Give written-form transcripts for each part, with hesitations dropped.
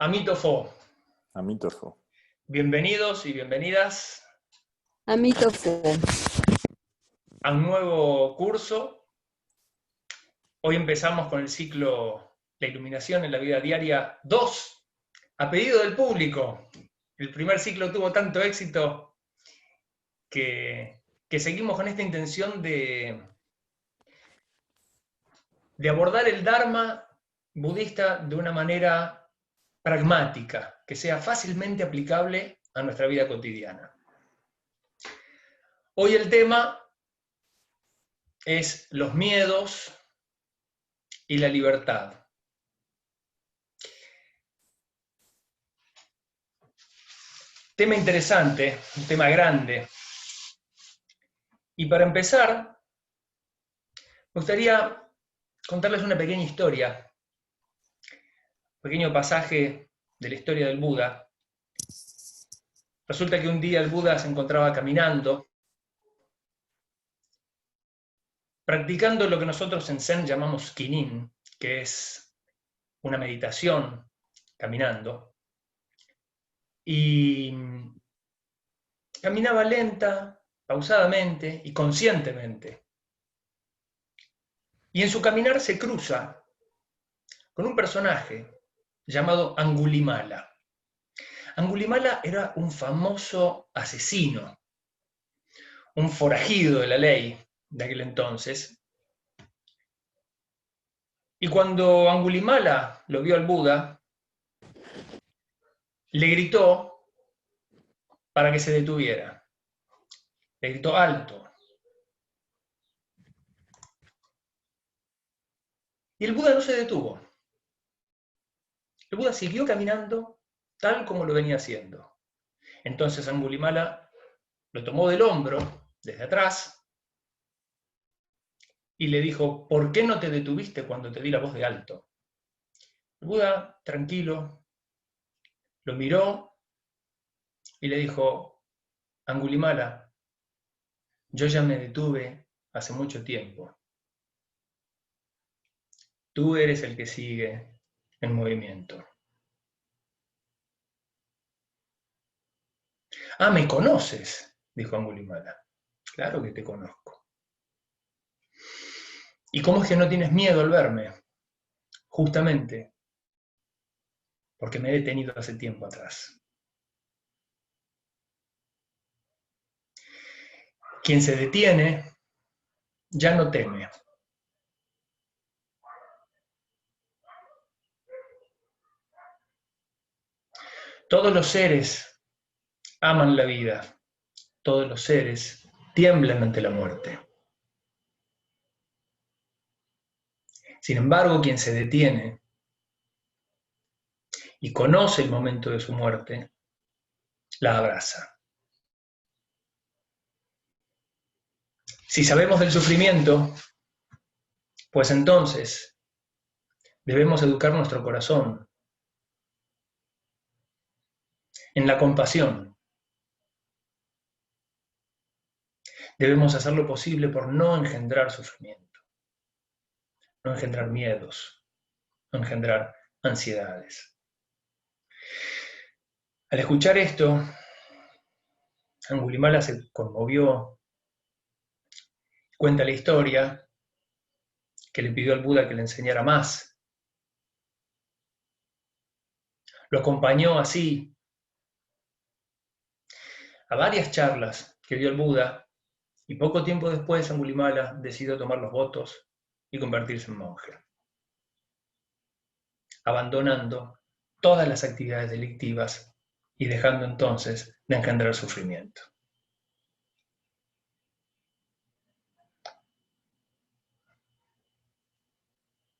Amítofo, Amítofo. bienvenidos y bienvenidas Amítofo. a un nuevo curso. Hoy empezamos con el ciclo La iluminación en la vida diaria 2, a pedido del público. El primer ciclo tuvo tanto éxito que seguimos con esta intención de abordar el Dharma budista de una manera pragmática, que sea fácilmente aplicable a nuestra vida cotidiana. Hoy el tema es los miedos y la libertad. Tema interesante, un tema grande. Y para empezar, me gustaría contarles una pequeña historia, un pequeño pasaje de la historia del Buda. Resulta que un día el Buda se encontraba caminando, practicando lo que nosotros en Zen llamamos Kinin, que es una meditación caminando, y caminaba lenta, pausadamente y conscientemente. Y en su caminar se cruza con un personaje llamado Angulimala. Angulimala era un famoso asesino, un forajido de la ley de aquel entonces. Y cuando Angulimala lo vio al Buda, le gritó para que se detuviera. Le gritó alto. Y el Buda no se detuvo. El Buda siguió caminando tal como lo venía haciendo. Entonces Angulimala lo tomó del hombro, desde atrás, y le dijo, ¿por qué no te detuviste cuando te di la voz de alto? El Buda, tranquilo, lo miró y le dijo, Angulimala, yo ya me detuve hace mucho tiempo. Tú eres el que sigue en movimiento. Ah, ¿me conoces?, dijo Angulimala. Claro que te conozco. ¿Y cómo es que no tienes miedo al verme? Justamente porque me he detenido hace tiempo atrás. Quien se detiene ya no teme. Todos los seres aman la vida. Todos los seres tiemblan ante la muerte. Sin embargo, quien se detiene y conoce el momento de su muerte, la abraza. Si sabemos del sufrimiento, pues entonces debemos educar nuestro corazón en la compasión. Debemos hacer lo posible por no engendrar sufrimiento, no engendrar miedos, no engendrar ansiedades. Al escuchar esto, Angulimala se conmovió, cuenta la historia, que le pidió al Buda que le enseñara más. Lo acompañó así a varias charlas que dio el Buda, y poco tiempo después Angulimala decidió tomar los votos y convertirse en monje, abandonando todas las actividades delictivas y dejando entonces de engendrar sufrimiento.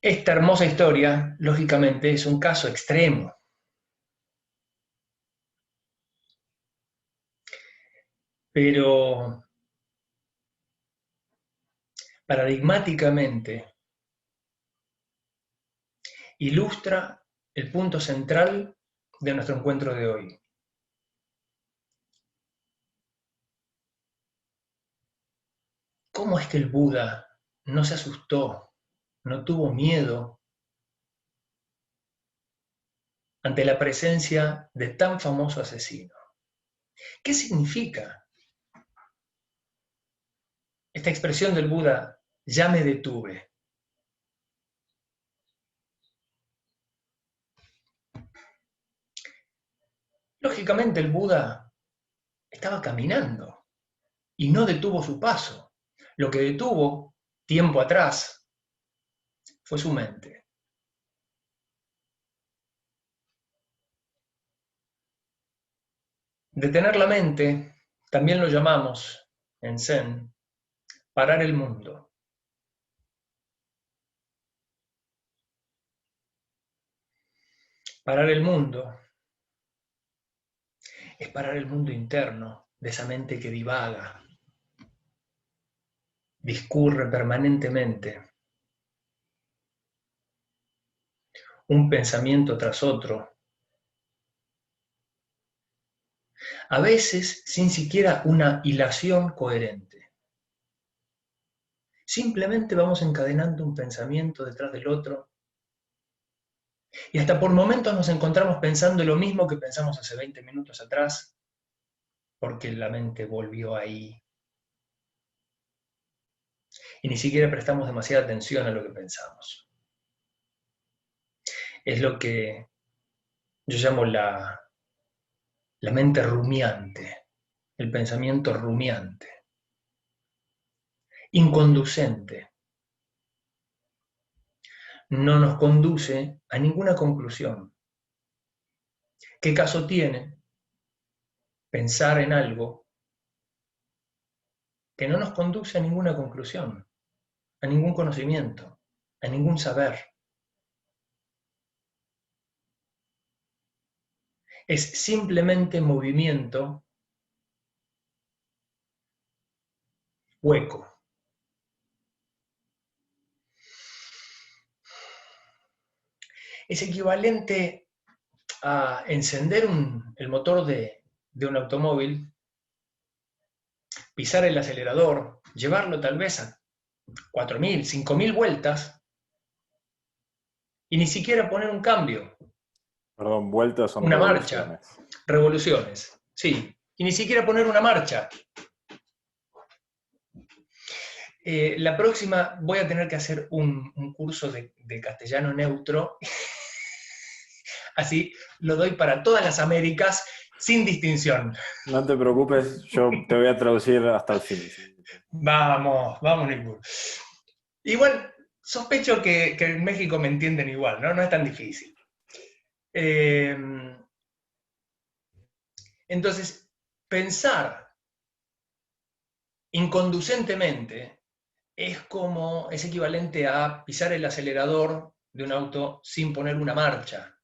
Esta hermosa historia, lógicamente, es un caso extremo. Pero paradigmáticamente ilustra el punto central de nuestro encuentro de hoy. ¿Cómo es que el Buda no se asustó, no tuvo miedo ante la presencia de tan famoso asesino. ¿Qué significa esta expresión del Buda, ya me detuve? Lógicamente el Buda estaba caminando y no detuvo su paso. Lo que detuvo tiempo atrás fue su mente. Detener la mente, también lo llamamos en Zen, parar el mundo. Parar el mundo es parar el mundo interno de esa mente que divaga, discurre permanentemente, un pensamiento tras otro, a veces sin siquiera una hilación coherente. Simplemente vamos encadenando un pensamiento detrás del otro y hasta por momentos nos encontramos pensando lo mismo que pensamos hace 20 minutos atrás, porque la mente volvió ahí. Y ni siquiera prestamos demasiada atención a lo que pensamos. Es lo que yo llamo la mente rumiante, el pensamiento rumiante, inconducente. No nos conduce a ninguna conclusión. ¿Qué caso tiene pensar en algo que no nos conduce a ninguna conclusión, a ningún conocimiento, a ningún saber? Es simplemente movimiento hueco. Es equivalente a encender el motor de un automóvil, pisar el acelerador, llevarlo tal vez a 4.000, 5.000 vueltas y ni siquiera poner un cambio, Perdón, vueltas son una marcha, revoluciones, sí, y ni siquiera poner una marcha. La próxima voy a tener que hacer un curso de castellano neutro, así lo doy para todas las Américas sin distinción. No te preocupes, yo te voy a traducir hasta el fin. Vamos, Nico. Igual, sospecho que en México me entienden igual, ¿no? No es tan difícil. Entonces, pensar inconducentemente es equivalente a pisar el acelerador de un auto sin poner una marcha.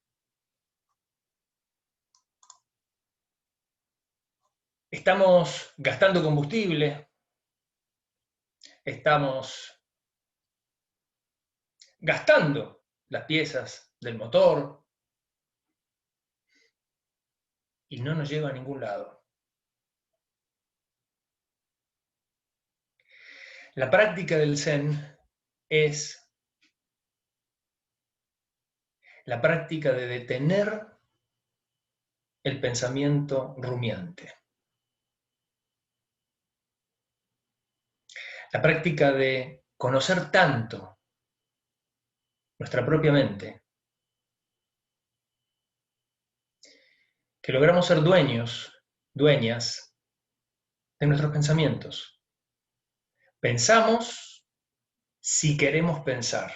Estamos gastando combustible, estamos gastando las piezas del motor y no nos lleva a ningún lado. La práctica del Zen es la práctica de detener el pensamiento rumiante. La práctica de conocer tanto nuestra propia mente que logramos ser dueñas de nuestros pensamientos. Pensamos si queremos pensar.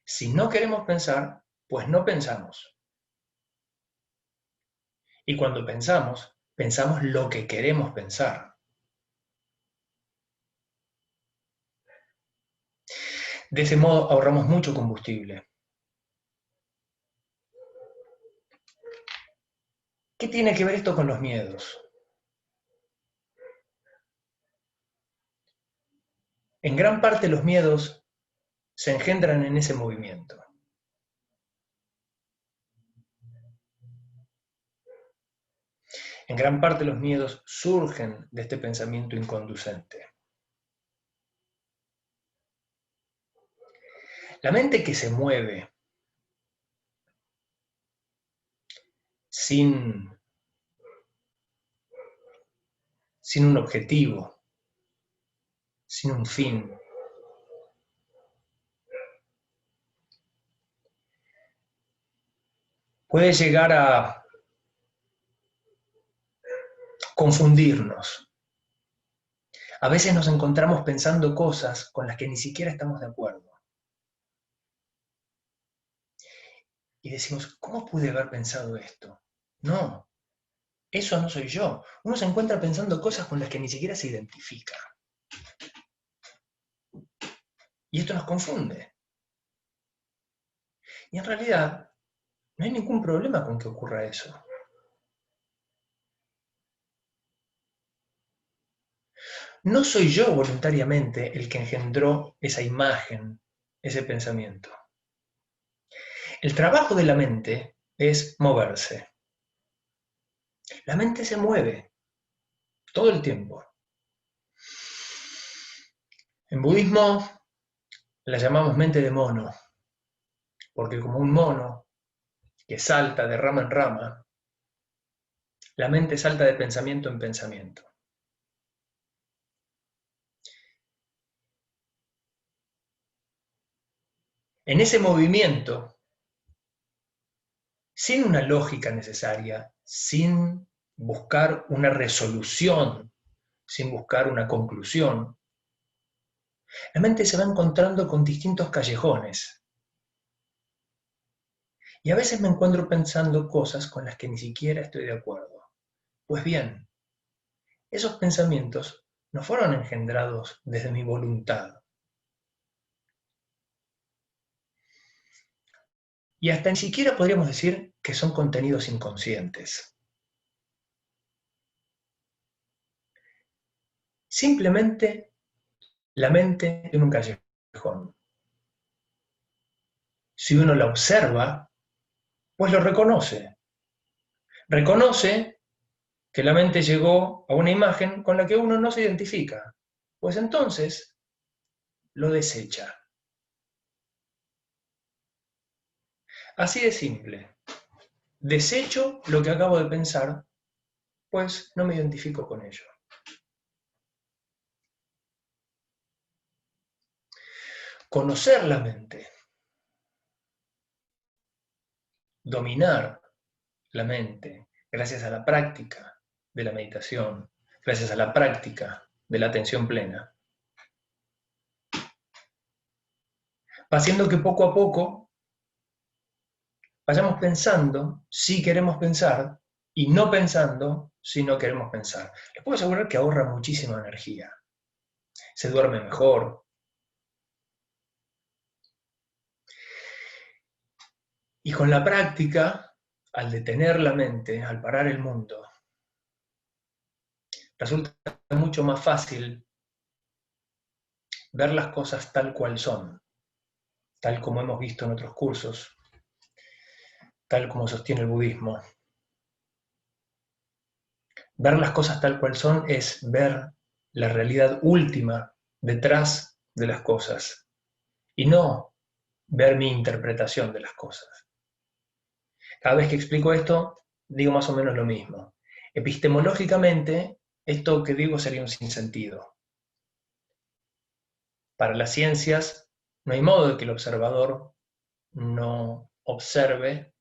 Si no queremos pensar, pues no pensamos. Y cuando pensamos, pensamos lo que queremos pensar. De ese modo ahorramos mucho combustible. ¿Qué tiene que ver esto con los miedos? En gran parte los miedos se engendran en ese movimiento. En gran parte los miedos surgen de este pensamiento inconducente. La mente que se mueve sin un objetivo, sin un fin. Puede llegar a confundirnos. A veces nos encontramos pensando cosas con las que ni siquiera estamos de acuerdo. Y decimos, ¿cómo pude haber pensado esto? No, eso no soy yo. Uno se encuentra pensando cosas con las que ni siquiera se identifica. Y esto nos confunde. Y en realidad, no hay ningún problema con que ocurra eso. No soy yo voluntariamente el que engendró esa imagen, ese pensamiento. El trabajo de la mente es moverse. La mente se mueve todo el tiempo. En budismo la llamamos mente de mono, porque como un mono que salta de rama en rama, la mente salta de pensamiento en pensamiento. En ese movimiento, sin una lógica necesaria, sin buscar una resolución, sin buscar una conclusión, la mente se va encontrando con distintos callejones. Y a veces me encuentro pensando cosas con las que ni siquiera estoy de acuerdo. Pues bien, esos pensamientos no fueron engendrados desde mi voluntad. Y hasta ni siquiera podríamos decir que son contenidos inconscientes. Simplemente la mente en un callejón. Si uno la observa, pues lo reconoce. Reconoce que la mente llegó a una imagen con la que uno no se identifica. Pues entonces lo desecha. Así de simple. Desecho lo que acabo de pensar, pues no me identifico con ello. Conocer la mente, dominar la mente, gracias a la práctica de la meditación, gracias a la práctica de la atención plena, va haciendo que poco a poco vayamos pensando si queremos pensar y no pensando si no queremos pensar. Les puedo asegurar que ahorra muchísima energía. Se duerme mejor. Y con la práctica, al detener la mente, al parar el mundo, resulta mucho más fácil ver las cosas tal cual son, tal como hemos visto en otros cursos, tal como sostiene el budismo. Ver las cosas tal cual son es ver la realidad última detrás de las cosas y no ver mi interpretación de las cosas. Cada vez que explico esto, digo más o menos lo mismo. Epistemológicamente, esto que digo sería un sinsentido. Para las ciencias, no hay modo de que el observador no observe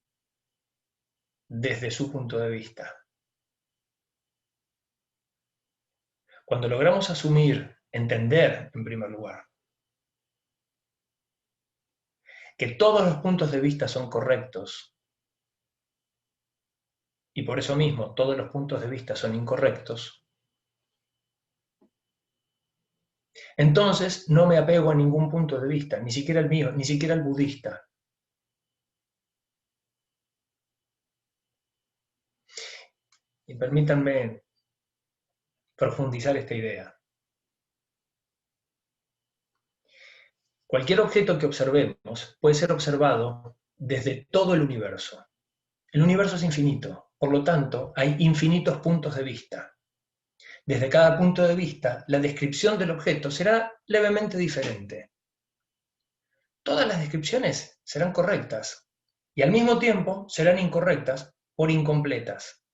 desde su punto de vista. Cuando logramos asumir, entender, en primer lugar, que todos los puntos de vista son correctos, y por eso mismo todos los puntos de vista son incorrectos, entonces no me apego a ningún punto de vista, ni siquiera el mío, ni siquiera el budista. Y permítanme profundizar esta idea. Cualquier objeto que observemos puede ser observado desde todo el universo. El universo es infinito, por lo tanto, hay infinitos puntos de vista. Desde cada punto de vista, la descripción del objeto será levemente diferente. Todas las descripciones serán correctas y al mismo tiempo serán incorrectas por incompletas.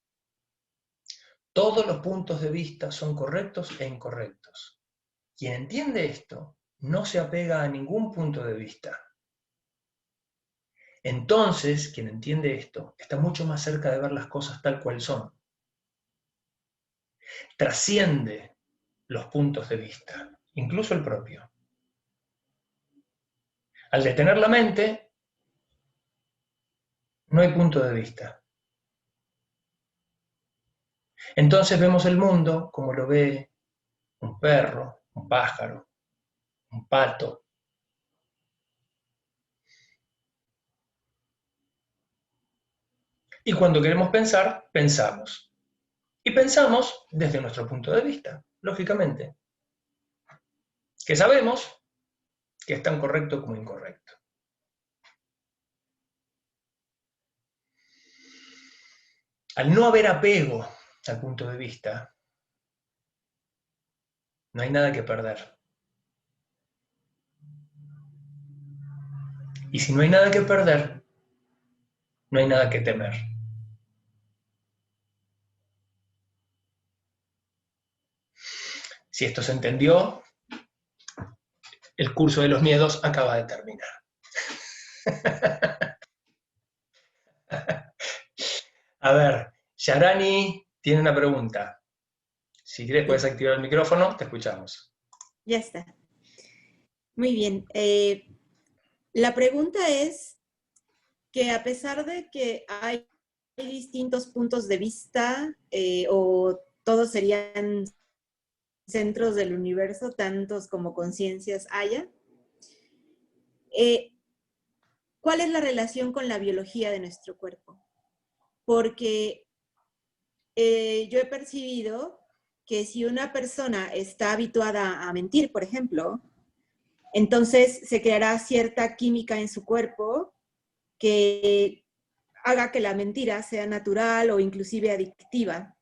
Todos los puntos de vista son correctos e incorrectos. Quien entiende esto no se apega a ningún punto de vista. Entonces, quien entiende esto está mucho más cerca de ver las cosas tal cual son. Trasciende los puntos de vista, incluso el propio. Al detener la mente, no hay punto de vista. Entonces vemos el mundo como lo ve un perro, un pájaro, un pato. Y cuando queremos pensar, pensamos. Y pensamos desde nuestro punto de vista, lógicamente. Que sabemos que es tan correcto como incorrecto. Al no haber apego al punto de vista, no hay nada que perder. Y si no hay nada que perder, no hay nada que temer. Si esto se entendió, el curso de los miedos acaba de terminar. A ver, Sharani tiene una pregunta. Si quieres puedes activar el micrófono, te escuchamos. Ya está. Muy bien. La pregunta es que a pesar de que hay distintos puntos de vista o todos serían centros del universo, tantos como conciencias haya, ¿cuál es la relación con la biología de nuestro cuerpo? Porque yo he percibido que si una persona está habituada a mentir, por ejemplo, entonces se creará cierta química en su cuerpo que haga que la mentira sea natural o inclusive adictiva.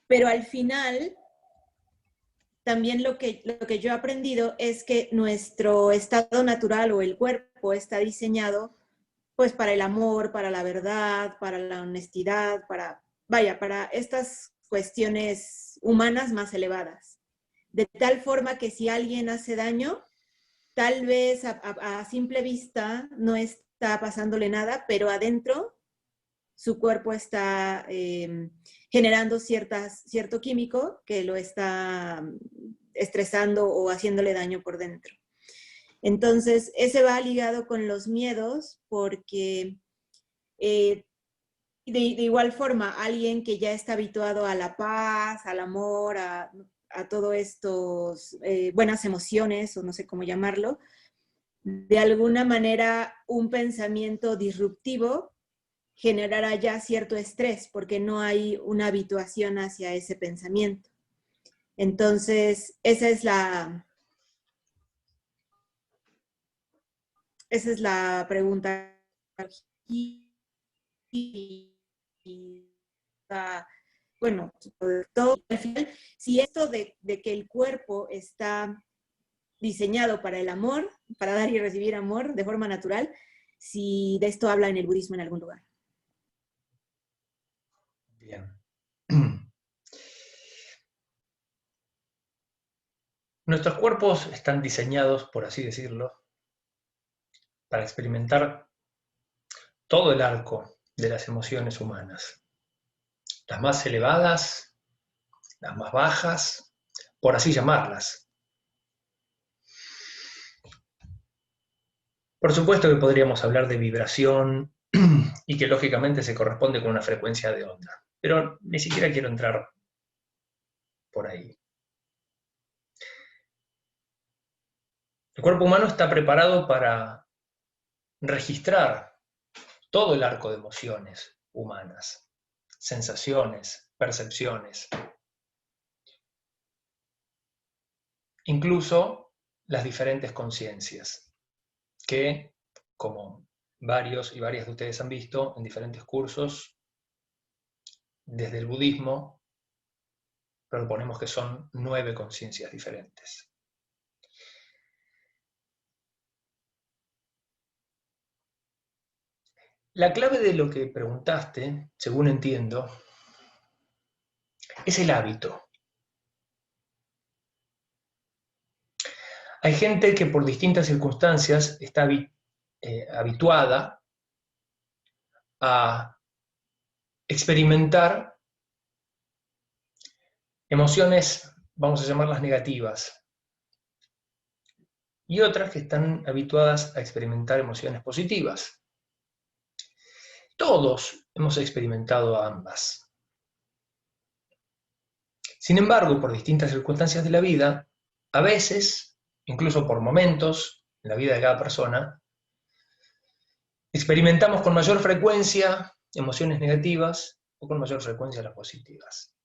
Pero al final, también lo que yo he aprendido es que nuestro estado natural o el cuerpo está diseñado pues para el amor, para la verdad, para la honestidad, para estas cuestiones humanas más elevadas. De tal forma que si alguien hace daño, tal vez a simple vista no está pasándole nada, pero adentro su cuerpo está generando cierto químico que lo está estresando o haciéndole daño por dentro. Entonces, ese va ligado con los miedos porque de igual forma, alguien que ya está habituado a la paz, al amor, a todo estos buenas emociones, o no sé cómo llamarlo, de alguna manera un pensamiento disruptivo generará ya cierto estrés porque no hay una habituación hacia ese pensamiento. Entonces, esa es la pregunta. Bueno, todo, al final, si esto de que el cuerpo está diseñado para el amor, para dar y recibir amor de forma natural, si de esto habla en el budismo en algún lugar. Bien. Nuestros cuerpos están diseñados, por así decirlo, para experimentar todo el arco de las emociones humanas. Las más elevadas, las más bajas, por así llamarlas. Por supuesto que podríamos hablar de vibración y que lógicamente se corresponde con una frecuencia de onda, pero ni siquiera quiero entrar por ahí. El cuerpo humano está preparado para registrar todo el arco de emociones humanas, sensaciones, percepciones, incluso las diferentes conciencias, que, como varios y varias de ustedes han visto en diferentes cursos, desde el budismo proponemos que son 9 conciencias diferentes. La clave de lo que preguntaste, según entiendo, es el hábito. Hay gente que por distintas circunstancias está habituada a experimentar emociones, vamos a llamarlas negativas, y otras que están habituadas a experimentar emociones positivas. Todos hemos experimentado ambas. Sin embargo, por distintas circunstancias de la vida, a veces, incluso por momentos en la vida de cada persona, experimentamos con mayor frecuencia emociones negativas o con mayor frecuencia las positivas.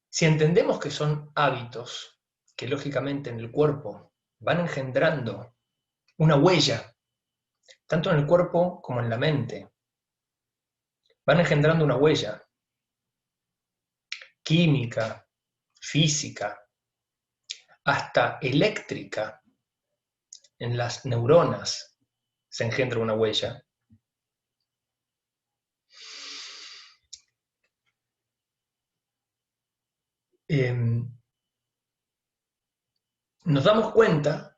Si entendemos que son hábitos que lógicamente en el cuerpo van engendrando una huella, tanto en el cuerpo como en la mente, van engendrando una huella química, física, hasta eléctrica, en las neuronas se engendra una huella. Nos damos cuenta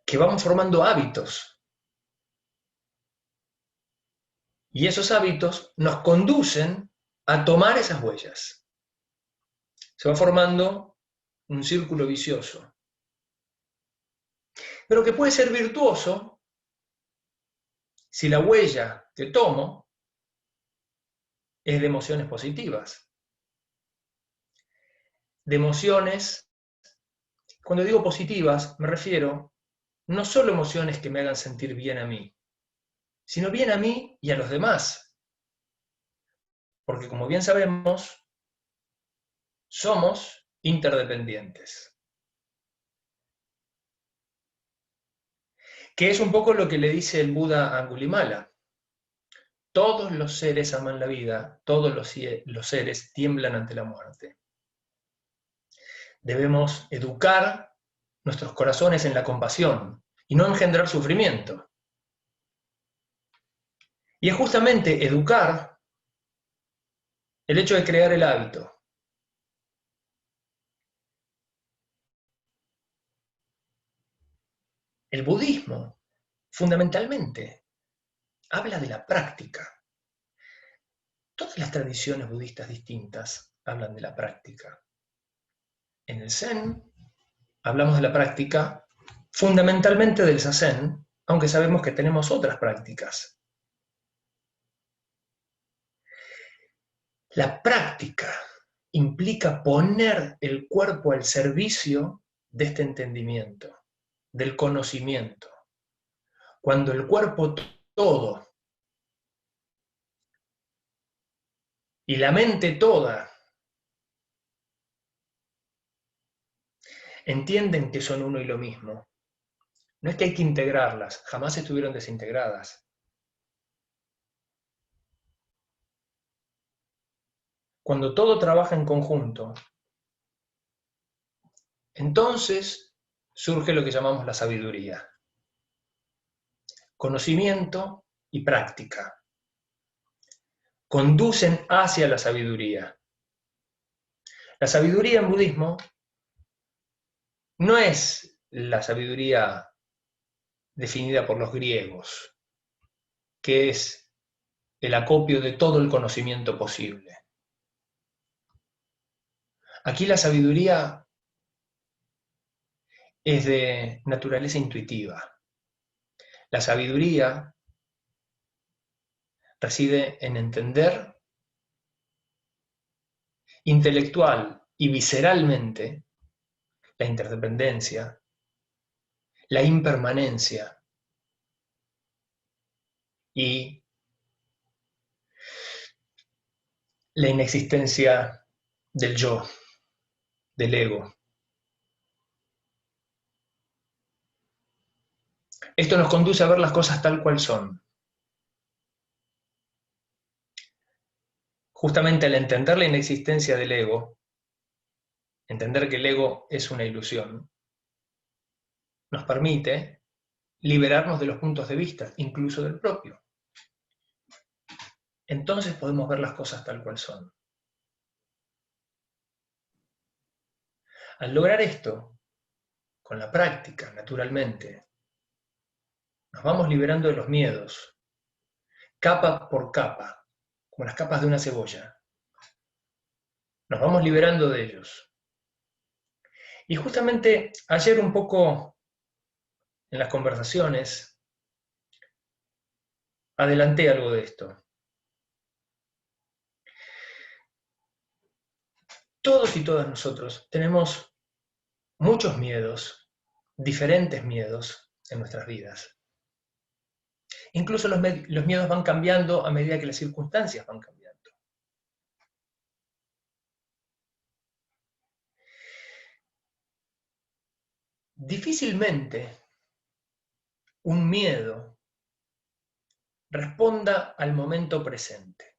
que vamos formando hábitos. Y esos hábitos nos conducen a tomar esas huellas. Se va formando un círculo vicioso, pero que puede ser virtuoso si la huella que tomo es de emociones positivas. De emociones, cuando digo positivas, me refiero no solo a emociones que me hagan sentir bien a mí, sino bien a mí y a los demás. Porque como bien sabemos, somos interdependientes. Que es un poco lo que le dice el Buda a Angulimala. Todos los seres aman la vida, todos los seres tiemblan ante la muerte. Debemos educar nuestros corazones en la compasión y no engendrar sufrimiento. Y es justamente educar el hecho de crear el hábito. El budismo, fundamentalmente, habla de la práctica. Todas las tradiciones budistas distintas hablan de la práctica. En el Zen hablamos de la práctica fundamentalmente del Zazen, aunque sabemos que tenemos otras prácticas. La práctica implica poner el cuerpo al servicio de este entendimiento, del conocimiento. Cuando el cuerpo todo y la mente toda entienden que son uno y lo mismo. No es que hay que integrarlas, jamás estuvieron desintegradas. Cuando todo trabaja en conjunto, entonces surge lo que llamamos la sabiduría. Conocimiento y práctica conducen hacia la sabiduría. La sabiduría en budismo no es la sabiduría definida por los griegos, que es el acopio de todo el conocimiento posible. Aquí la sabiduría es de naturaleza intuitiva. La sabiduría reside en entender intelectual y visceralmente la interdependencia, la impermanencia y la inexistencia del yo, del ego. Esto nos conduce a ver las cosas tal cual son. Justamente al entender la inexistencia del ego, entender que el ego es una ilusión, nos permite liberarnos de los puntos de vista, incluso del propio. Entonces podemos ver las cosas tal cual son. Al lograr esto, con la práctica, naturalmente, nos vamos liberando de los miedos, capa por capa, como las capas de una cebolla. Nos vamos liberando de ellos. Y justamente ayer un poco en las conversaciones adelanté algo de esto. Todos y todas nosotros tenemos muchos miedos, diferentes miedos en nuestras vidas. Incluso los miedos van cambiando a medida que las circunstancias van cambiando. Difícilmente un miedo responda al momento presente.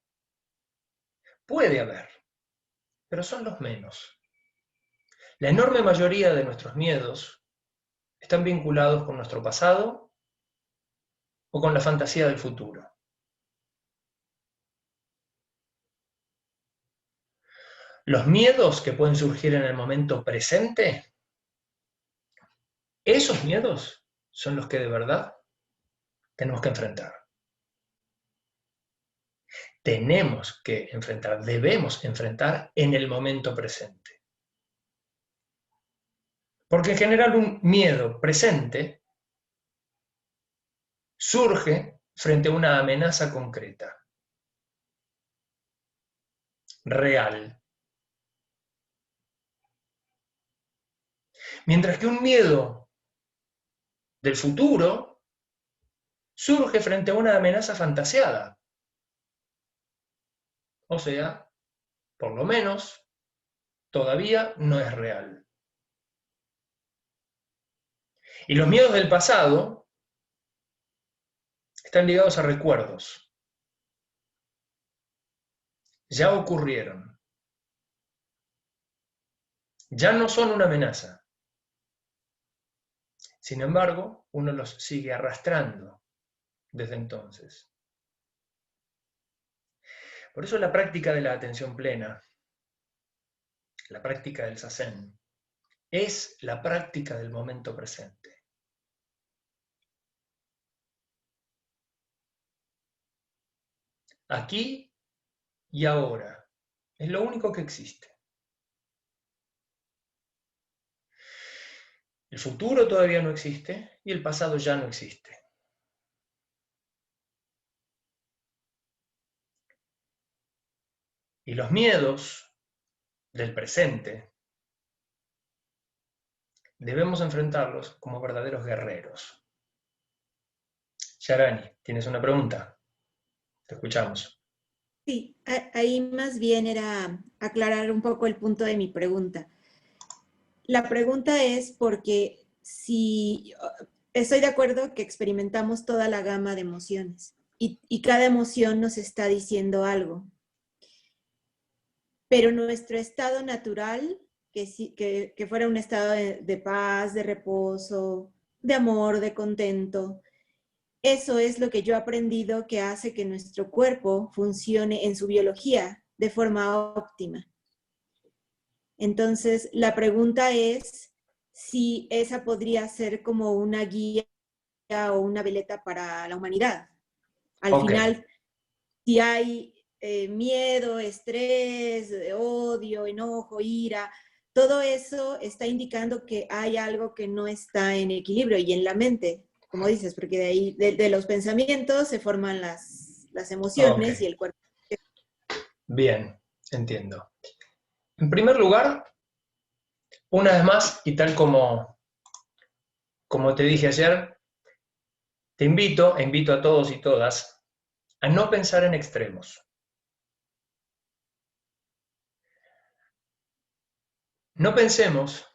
Puede haber, pero son los menos. La enorme mayoría de nuestros miedos están vinculados con nuestro pasado o con la fantasía del futuro. Los miedos que pueden surgir en el momento presente, esos miedos son los que de verdad tenemos que enfrentar. Tenemos que enfrentar, debemos enfrentar en el momento presente. Porque en general un miedo presente surge frente a una amenaza concreta, real. Mientras que un miedo del futuro surge frente a una amenaza fantaseada. O sea, por lo menos, todavía no es real. Y los miedos del pasado están ligados a recuerdos. Ya ocurrieron. Ya no son una amenaza. Sin embargo, uno los sigue arrastrando desde entonces. Por eso la práctica de la atención plena, la práctica del Zazen, es la práctica del momento presente. Aquí y ahora. Es lo único que existe. El futuro todavía no existe y el pasado ya no existe. Y los miedos del presente debemos enfrentarlos como verdaderos guerreros. Sharani, ¿tienes una pregunta? Te escuchamos. Sí, ahí más bien era aclarar un poco el punto de mi pregunta. La pregunta es porque si estoy de acuerdo que experimentamos toda la gama de emociones y cada emoción nos está diciendo algo, pero nuestro estado natural, que fuera un estado de paz, de reposo, de amor, de contento, eso es lo que yo he aprendido que hace que nuestro cuerpo funcione en su biología de forma óptima. Entonces, la pregunta es si esa podría ser como una guía o una veleta para la humanidad. Al final, si hay miedo, estrés, odio, enojo, ira, todo eso está indicando que hay algo que no está en equilibrio y en la mente, como dices, porque de ahí, de los pensamientos se forman las emociones y el cuerpo. Bien, entiendo. En primer lugar, una vez más, y tal como te dije ayer, te invito a todos y todas a no pensar en extremos. No pensemos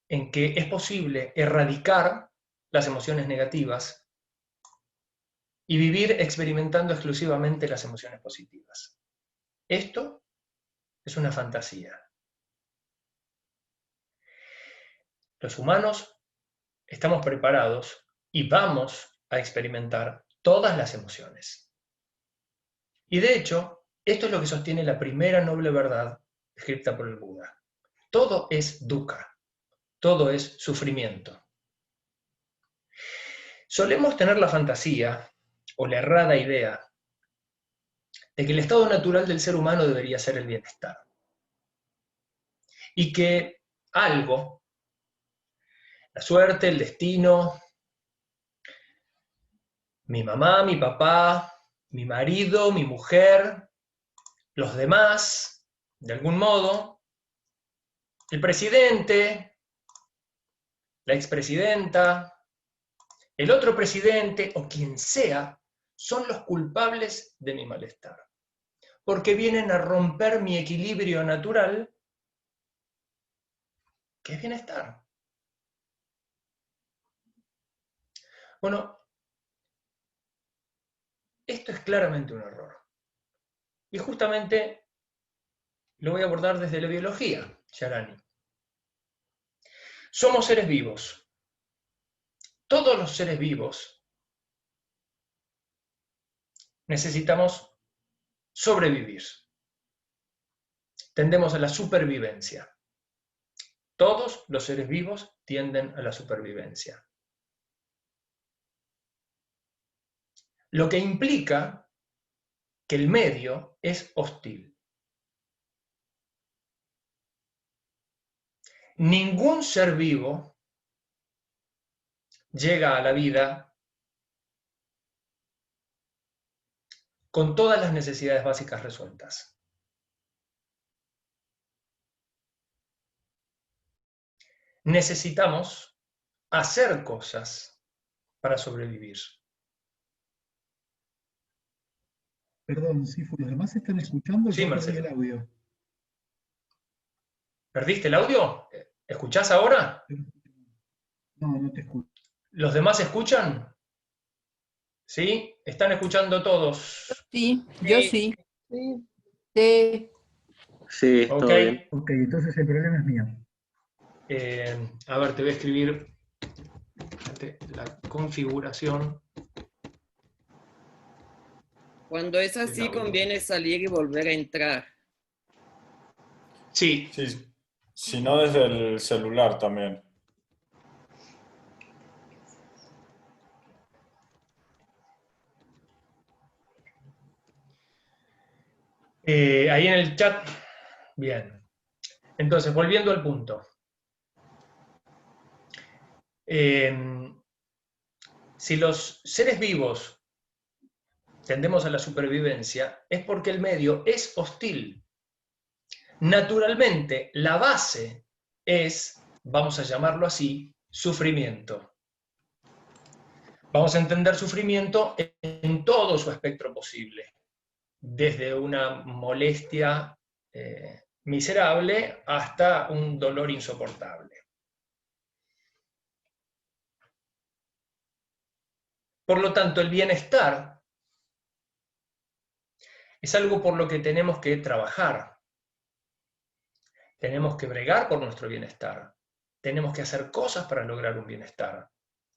en que es posible erradicar las emociones negativas y vivir experimentando exclusivamente las emociones positivas. Esto es una fantasía. Los humanos estamos preparados y vamos a experimentar todas las emociones. Y de hecho, esto es lo que sostiene la primera noble verdad escrita por el Buda. Todo es dukkha, todo es sufrimiento. Solemos tener la fantasía o la errada idea de que el estado natural del ser humano debería ser el bienestar. Y que algo, la suerte, el destino, mi mamá, mi papá, mi marido, mi mujer, los demás, de algún modo, el presidente, la expresidenta, el otro presidente o quien sea, son los culpables de mi malestar, porque vienen a romper mi equilibrio natural, que es bienestar. Bueno, esto es claramente un error. Y justamente lo voy a abordar desde la biología, Sharani. Somos seres vivos. Todos los seres vivos necesitamos sobrevivir. Tendemos a la supervivencia. Todos los seres vivos tienden a la supervivencia. Lo que implica que el medio es hostil. Ningún ser vivo llega a la vida con todas las necesidades básicas resueltas. Necesitamos hacer cosas para sobrevivir. Perdón, Sifu, ¿los demás están escuchando? Sí, Yo perdí Marcelo. el audio. ¿Perdiste el audio? ¿Escuchás ahora? No, no te escucho. ¿Los demás escuchan? ¿Sí? ¿Están escuchando todos? Sí, yo sí. Sí. Sí, Ok. todo bien. Ok, entonces el problema es mío. A ver, te voy a escribir la configuración. Cuando es así, conviene salir y volver a entrar. Sí, Sí, si no desde el celular también. ahí en el chat. Bien. Entonces, volviendo al punto. Si los seres vivos tendemos a la supervivencia, es porque el medio es hostil. Naturalmente, la base es, vamos a llamarlo así, sufrimiento. Vamos a entender sufrimiento en todo su espectro posible, desde una molestia miserable hasta un dolor insoportable. Por lo tanto, el bienestar es algo por lo que tenemos que trabajar. Tenemos que bregar por nuestro bienestar. Tenemos que hacer cosas para lograr un bienestar.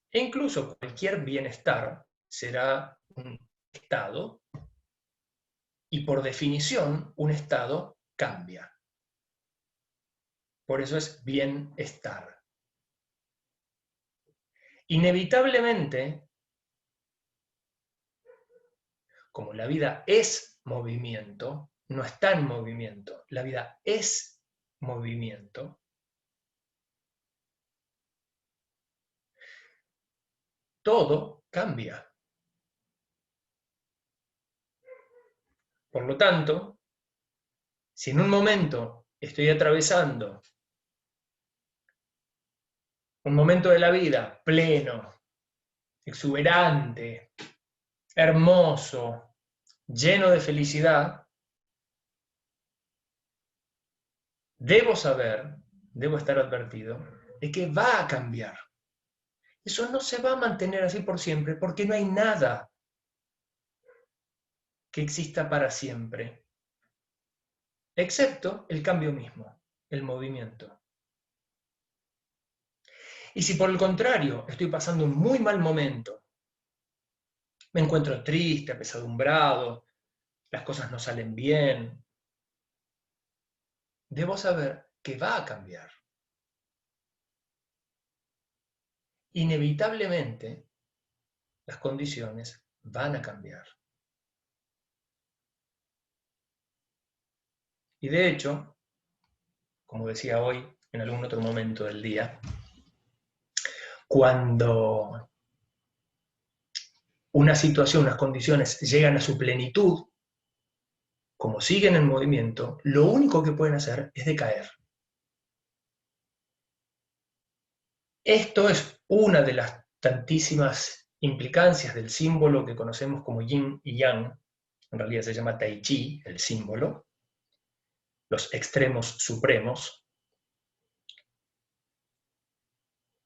E incluso cualquier bienestar será un estado, y por definición un estado cambia. Por eso es bienestar. Inevitablemente, como la vida es movimiento, no está en movimiento, la vida es movimiento, todo cambia. Por lo tanto, si en un momento estoy atravesando un momento de la vida pleno, exuberante, hermoso, lleno de felicidad, debo saber, debo estar advertido, de que va a cambiar. Eso no se va a mantener así por siempre, porque no hay nada que exista para siempre, excepto el cambio mismo, el movimiento. Y si por el contrario estoy pasando un muy mal momento, me encuentro triste, apesadumbrado, las cosas no salen bien, debo saber que va a cambiar. Inevitablemente, las condiciones van a cambiar. Y de hecho, como decía hoy en algún otro momento del día, cuando una situación, unas condiciones llegan a su plenitud, como siguen en movimiento, lo único que pueden hacer es decaer. Esto es una de las tantísimas implicancias del símbolo que conocemos como yin y yang. En realidad se llama tai chi, el símbolo, los extremos supremos.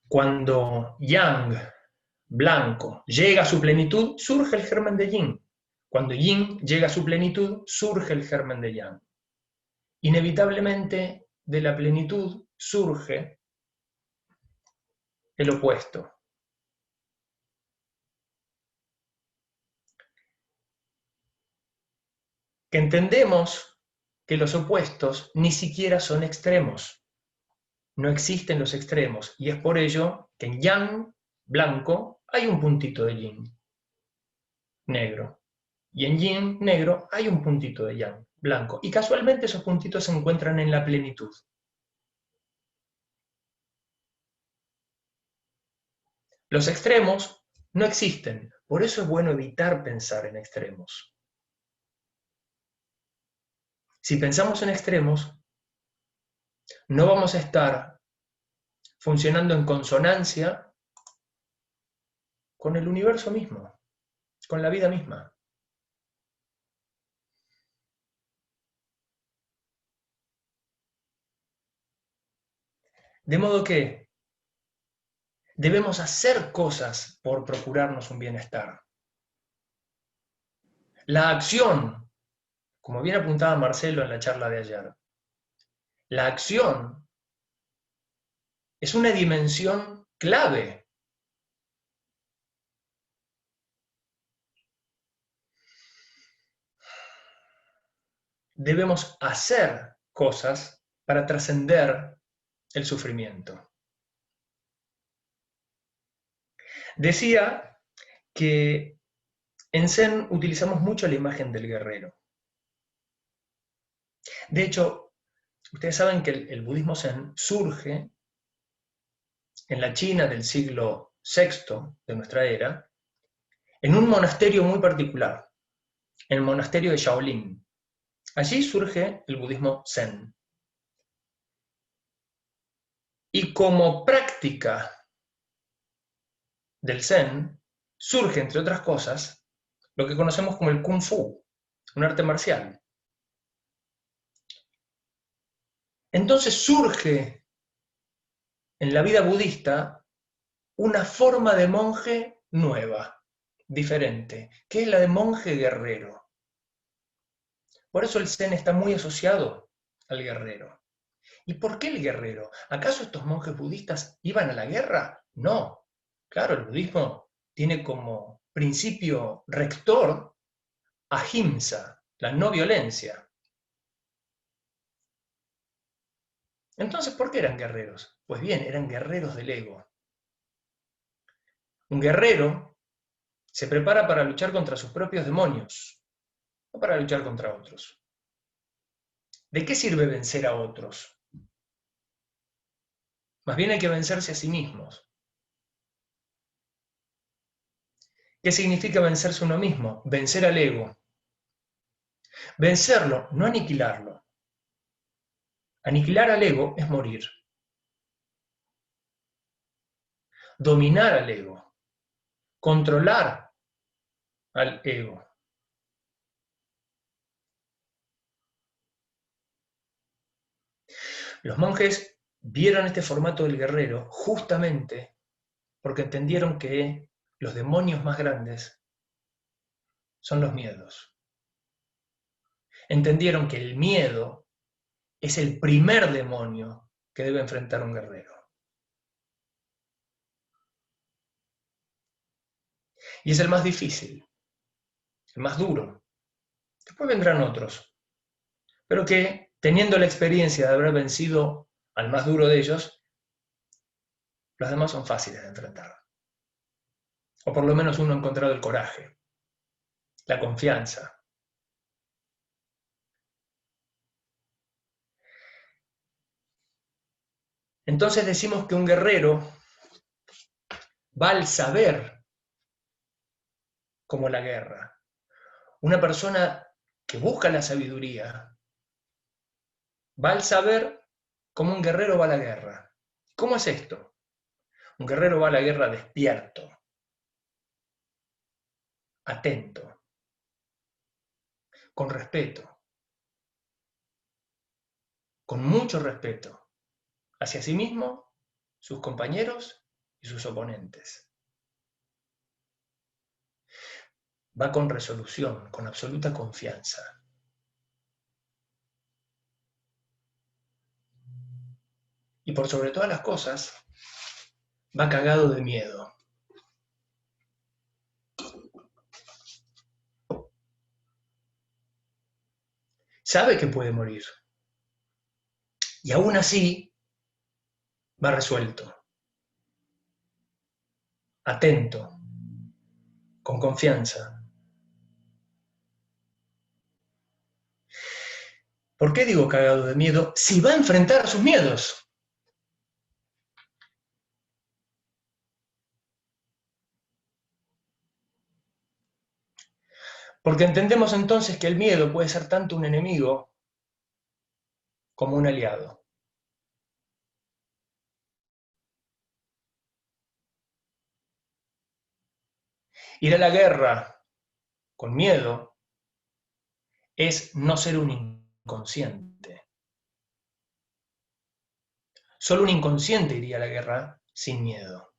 Cuando yang, blanco, llega a su plenitud, surge el germen de yin. Cuando yin llega a su plenitud, surge el germen de yang. Inevitablemente, de la plenitud surge el opuesto. Que entendemos que los opuestos ni siquiera son extremos. No existen los extremos, y es por ello que en yang, blanco, hay un puntito de yin, negro. Y en yin, negro, hay un puntito de yang, blanco. Y casualmente esos puntitos se encuentran en la plenitud. Los extremos no existen, por eso es bueno evitar pensar en extremos. Si pensamos en extremos, no vamos a estar funcionando en consonancia con el universo mismo, con la vida misma. De modo que debemos hacer cosas por procurarnos un bienestar. La acción, como bien apuntaba Marcelo en la charla de ayer, la acción es una dimensión clave. Debemos hacer cosas para trascender el sufrimiento. Decía que en Zen utilizamos mucho la imagen del guerrero. De hecho, ustedes saben que el budismo Zen surge en la China del siglo VI de nuestra era, en un monasterio muy particular, en el monasterio de Shaolin. Allí surge el budismo Zen. Y como práctica del Zen, surge, entre otras cosas, lo que conocemos como el Kung Fu, un arte marcial. Entonces surge en la vida budista una forma de monje nueva, diferente, que es la de monje guerrero. Por eso el Zen está muy asociado al guerrero. ¿Y por qué el guerrero? ¿Acaso estos monjes budistas iban a la guerra? No. Claro, el budismo tiene como principio rector ahimsa, la no violencia. Entonces, ¿por qué eran guerreros? Pues bien, eran guerreros del ego. Un guerrero se prepara para luchar contra sus propios demonios, no para luchar contra otros. ¿De qué sirve vencer a otros? Más bien hay que vencerse a sí mismos. ¿Qué significa vencerse a uno mismo? Vencer al ego. Vencerlo, no aniquilarlo. Aniquilar al ego es morir. Dominar al ego. Controlar al ego. Los monjes vieron este formato del guerrero justamente porque entendieron que los demonios más grandes son los miedos. Entendieron que el miedo es el primer demonio que debe enfrentar un guerrero. Y es el más difícil, el más duro. Después vendrán otros, pero que, teniendo la experiencia de haber vencido al más duro de ellos, los demás son fáciles de enfrentar. O por lo menos uno ha encontrado el coraje, la confianza. Entonces decimos que un guerrero va al saber como la guerra. Una persona que busca la sabiduría va al saber como un guerrero va a la guerra. ¿Cómo es esto? Un guerrero va a la guerra despierto, atento, con respeto, con mucho respeto hacia sí mismo, sus compañeros y sus oponentes. Va con resolución, con absoluta confianza. Y por sobre todas las cosas, va cagado de miedo. Sabe que puede morir. Y aún así, va resuelto, atento, con confianza. ¿Por qué digo cagado de miedo? Si va a enfrentar sus miedos. Porque entendemos entonces que el miedo puede ser tanto un enemigo como un aliado. Ir a la guerra con miedo es no ser un inconsciente. Solo un inconsciente iría a la guerra sin miedo.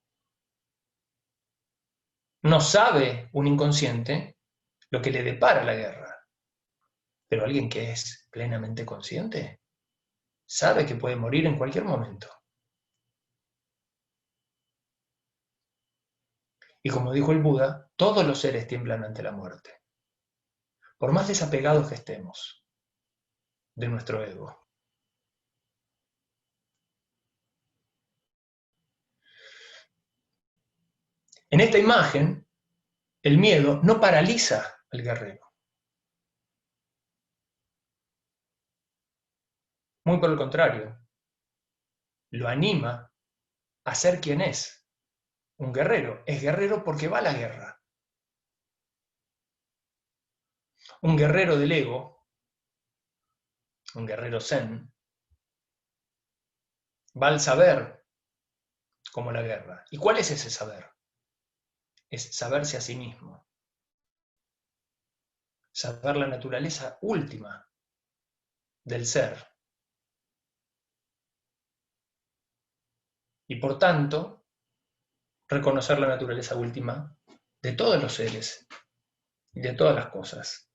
No sabe un inconsciente lo que le depara la guerra. Pero alguien que es plenamente consciente sabe que puede morir en cualquier momento. Y como dijo el Buda, todos los seres tiemblan ante la muerte, por más desapegados que estemos de nuestro ego. En esta imagen, el miedo no paraliza al guerrero. Muy por el contrario, lo anima a ser quien es. Un guerrero es guerrero porque va a la guerra. Un guerrero del ego, un guerrero zen, va al saber como la guerra. ¿Y cuál es ese saber? Es saberse a sí mismo. Saber la naturaleza última del ser. Y por tanto, reconocer la naturaleza última de todos los seres y de todas las cosas.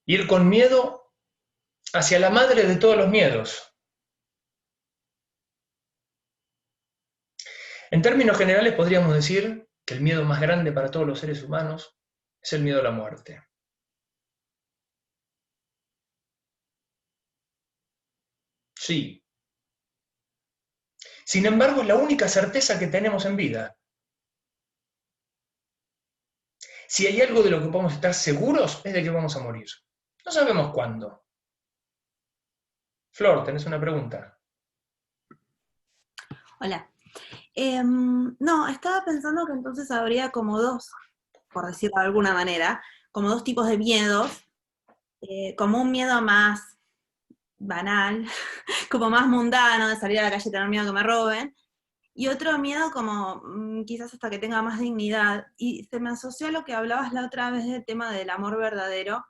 Ir con miedo hacia la madre de todos los miedos. En términos generales podríamos decir que el miedo más grande para todos los seres humanos es el miedo a la muerte. Sí. Sin embargo, es la única certeza que tenemos en vida. Si hay algo de lo que podemos estar seguros es de que vamos a morir. No sabemos cuándo. Flor, ¿tenés una pregunta? Hola. No, estaba pensando que entonces habría como dos, por decirlo de alguna manera, como dos tipos de miedos, como un miedo más banal, como más mundano, de salir a la calle y tener miedo que me roben, y otro miedo como quizás hasta que tenga más dignidad. Y se me asoció a lo que hablabas la otra vez del tema del amor verdadero,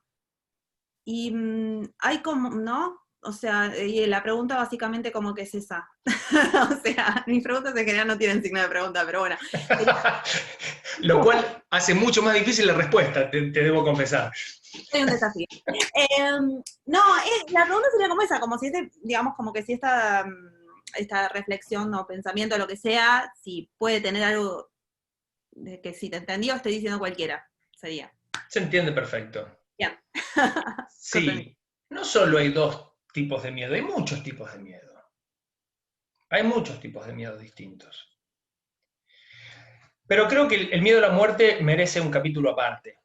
y hay como, ¿no? O sea, y la pregunta básicamente como que es esa. O sea, mis preguntas en general no tienen signo de pregunta, pero bueno. Lo cual hace mucho más difícil la respuesta, te debo confesar. Soy un desafío. No, la pregunta sería como esa, como si digamos, como que si esta reflexión o pensamiento, lo que sea, si puede tener algo de que si te entendió estoy diciendo cualquiera, sería. Se entiende perfecto. Bien. Sí, no solo hay dos tipos de miedo, hay muchos tipos de miedo. Hay muchos tipos de miedo distintos. Pero creo que el miedo a la muerte merece un capítulo aparte.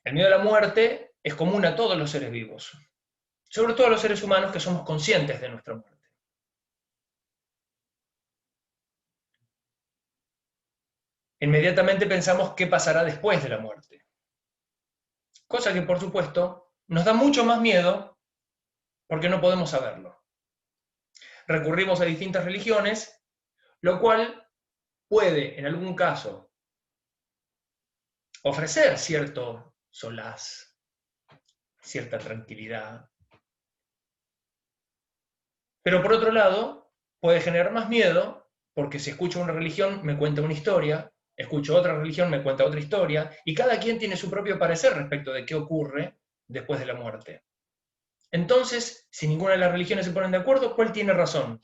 El miedo a la muerte es común a todos los seres vivos, sobre todo a los seres humanos que somos conscientes de nuestra muerte. Inmediatamente pensamos qué pasará después de la muerte. Cosa que, por supuesto, nos da mucho más miedo porque no podemos saberlo. Recurrimos a distintas religiones, lo cual puede, en algún caso, ofrecer cierto solaz, cierta tranquilidad. Pero por otro lado, puede generar más miedo, porque si escucho una religión me cuenta una historia, escucho otra religión me cuenta otra historia, y cada quien tiene su propio parecer respecto de qué ocurre después de la muerte. Entonces, si ninguna de las religiones se ponen de acuerdo, ¿cuál tiene razón?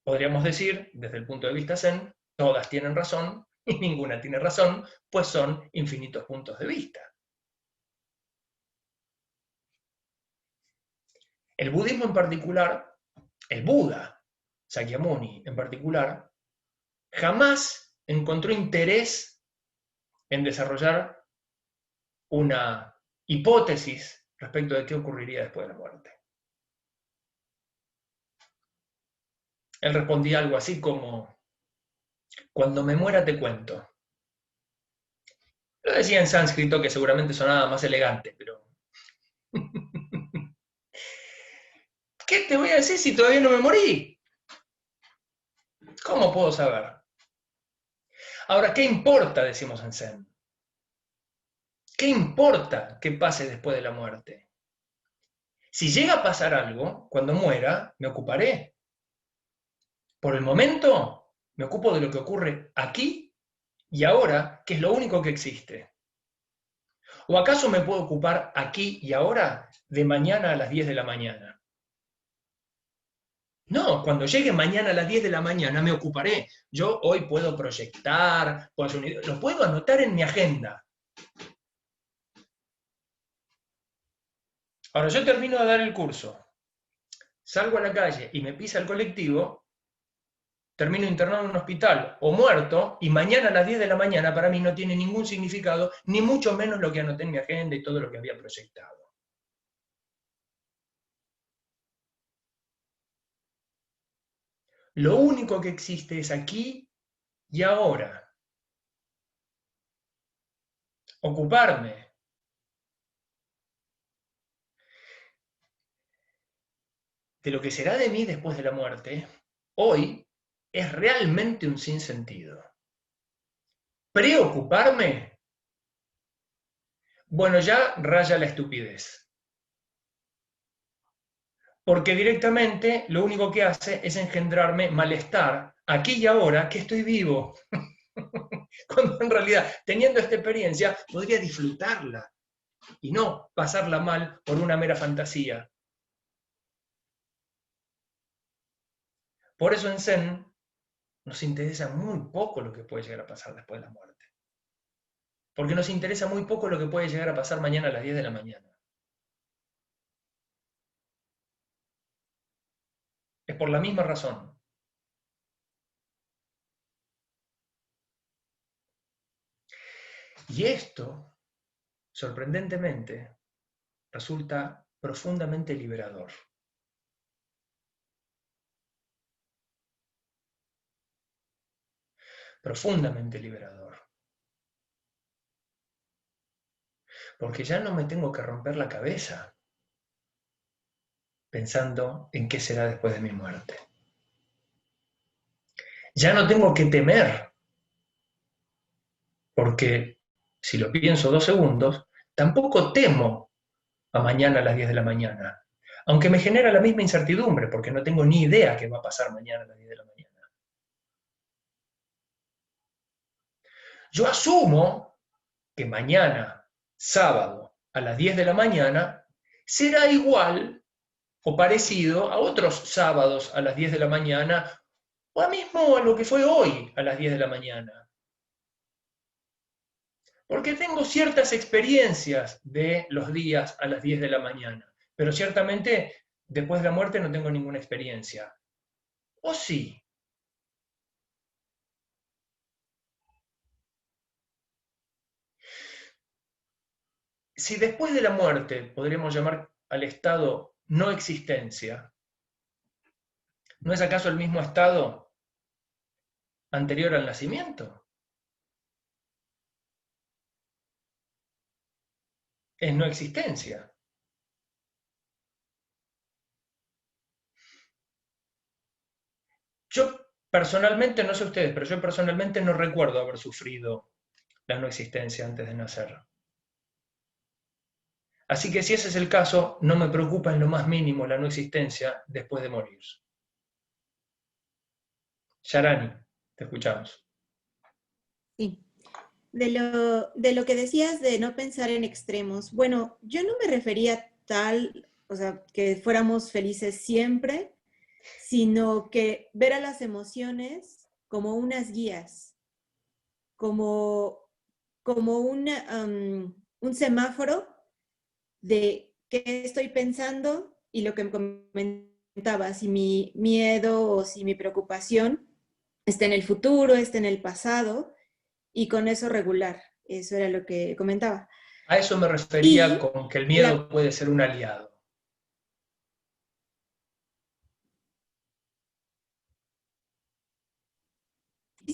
Podríamos decir, desde el punto de vista zen, todas tienen razón y ninguna tiene razón, pues son infinitos puntos de vista. El budismo en particular, el Buda, Sakyamuni en particular, jamás encontró interés en desarrollar una hipótesis respecto de qué ocurriría después de la muerte. Él respondía algo así como, cuando me muera te cuento. Lo decía en sánscrito, que seguramente sonaba más elegante, pero... ¿Qué te voy a decir si todavía no me morí? ¿Cómo puedo saber? Ahora, ¿qué importa? Decimos en Zen. ¿Qué importa que pase después de la muerte? Si llega a pasar algo, cuando muera, me ocuparé. Por el momento, me ocupo de lo que ocurre aquí y ahora, que es lo único que existe. ¿O acaso me puedo ocupar aquí y ahora de mañana a las 10 de la mañana? No, cuando llegue mañana a las 10 de la mañana me ocuparé. Yo hoy puedo proyectar, lo puedo anotar en mi agenda. Ahora, yo termino de dar el curso, salgo a la calle y me pisa el colectivo, termino internado en un hospital o muerto, y mañana a las 10 de la mañana para mí no tiene ningún significado, ni mucho menos lo que anoté en mi agenda y todo lo que había proyectado. Lo único que existe es aquí y ahora. Ocuparme. De lo que será de mí después de la muerte, hoy es realmente un sinsentido. ¿Preocuparme? Bueno, ya raya la estupidez. Porque directamente lo único que hace es engendrarme malestar aquí y ahora que estoy vivo. Cuando en realidad, teniendo esta experiencia, podría disfrutarla y no pasarla mal por una mera fantasía. Por eso en Zen nos interesa muy poco lo que puede llegar a pasar después de la muerte. Porque nos interesa muy poco lo que puede llegar a pasar mañana a las 10 de la mañana. Es por la misma razón. Y esto, sorprendentemente, resulta profundamente liberador. Profundamente liberador. Porque ya no me tengo que romper la cabeza pensando en qué será después de mi muerte. Ya no tengo que temer, porque si lo pienso 2 segundos, tampoco temo a mañana a las 10 de la mañana, aunque me genera la misma incertidumbre, porque no tengo ni idea qué va a pasar mañana a las 10 de la mañana. Yo asumo que mañana sábado a las 10 de la mañana será igual o parecido a otros sábados a las 10 de la mañana, o a mismo a lo que fue hoy a las 10 de la mañana. Porque tengo ciertas experiencias de los días a las 10 de la mañana, pero ciertamente después de la muerte no tengo ninguna experiencia. ¿O sí? Si después de la muerte podríamos llamar al estado no existencia, ¿no es acaso el mismo estado anterior al nacimiento? Es no existencia. Yo personalmente, no sé ustedes, pero yo personalmente no recuerdo haber sufrido la no existencia antes de nacer. Así que si ese es el caso, no me preocupa en lo más mínimo la no existencia después de morir. Sharani, te escuchamos. Sí. De lo que decías de no pensar en extremos, bueno, yo no me refería tal, o sea, que fuéramos felices siempre, sino que ver a las emociones como unas guías, como un semáforo de qué estoy pensando y lo que me comentaba, si mi miedo o si mi preocupación está en el futuro, está en el pasado, y con eso regular. Eso era lo que comentaba. A eso me refería Y con que el miedo puede ser un aliado.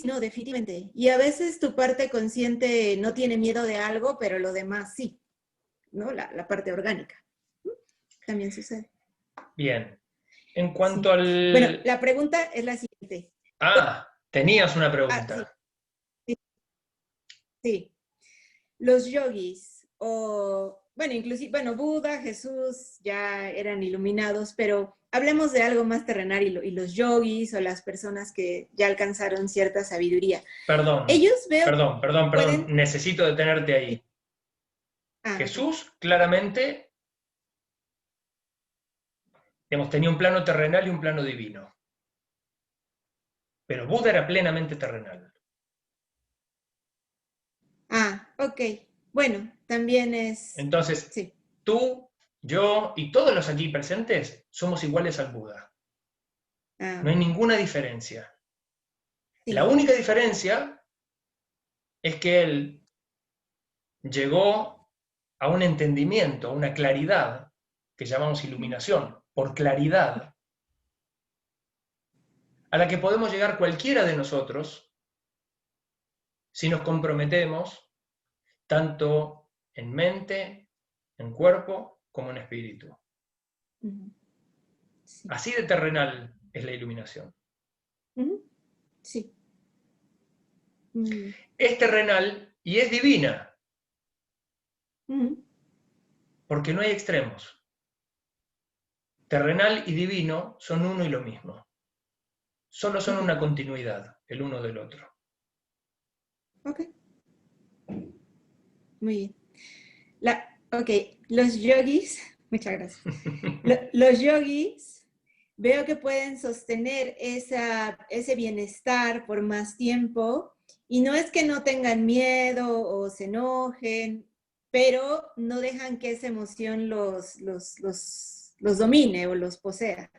No, definitivamente. Y a veces tu parte consciente no tiene miedo de algo, pero lo demás sí, ¿no? La parte orgánica. También sucede. Bien. En cuanto Sí. al... Bueno, la pregunta es la siguiente. Tenías una pregunta. Sí. Los yogis, o, bueno, inclusive, bueno, Buda, Jesús ya eran iluminados, pero hablemos de algo más terrenal y los yogis o las personas que ya alcanzaron cierta sabiduría. Perdón, Ellos perdón, necesito detenerte ahí. Okay. Jesús claramente, digamos, tenía un plano terrenal y un plano divino. Pero Buda era plenamente terrenal. Ok. Bueno, también es... Entonces, sí. Tú, yo y todos los aquí presentes somos iguales al Buda. No hay ninguna diferencia. Sí. La única diferencia es que él llegó a un entendimiento, a una claridad, que llamamos iluminación, por claridad, a la que podemos llegar cualquiera de nosotros si nos comprometemos tanto en mente, en cuerpo, como en espíritu. Sí. Así de terrenal es la iluminación. Sí. Es terrenal y es divina. Porque no hay extremos. Terrenal y divino son uno y lo mismo. Solo son una continuidad, el uno del otro. Ok. Muy bien. Ok, los yogis, muchas gracias. Los yogis veo que pueden sostener ese bienestar por más tiempo, y no es que no tengan miedo o se enojen, pero no dejan que esa emoción los domine o los posea.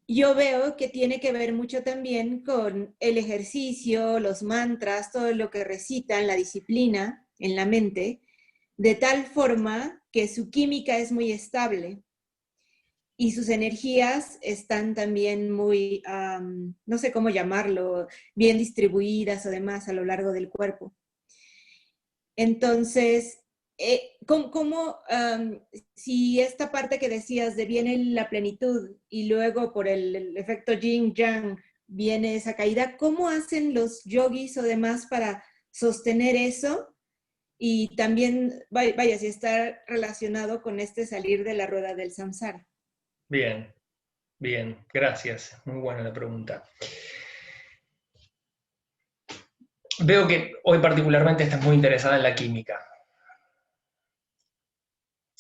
Yo veo que tiene que ver mucho también con el ejercicio, los mantras, todo lo que recitan, la disciplina en la mente, de tal forma que su química es muy estable y sus energías están también muy, no sé cómo llamarlo, bien distribuidas o demás a lo largo del cuerpo. Entonces, si esta parte que decías de viene la plenitud y luego por el efecto yin-yang viene esa caída, ¿cómo hacen los yogis o demás para sostener eso? Y también, vaya, si está relacionado con este salir de la rueda del samsara. Bien, bien, gracias. Muy buena la pregunta. Veo que hoy particularmente estás muy interesada en la química.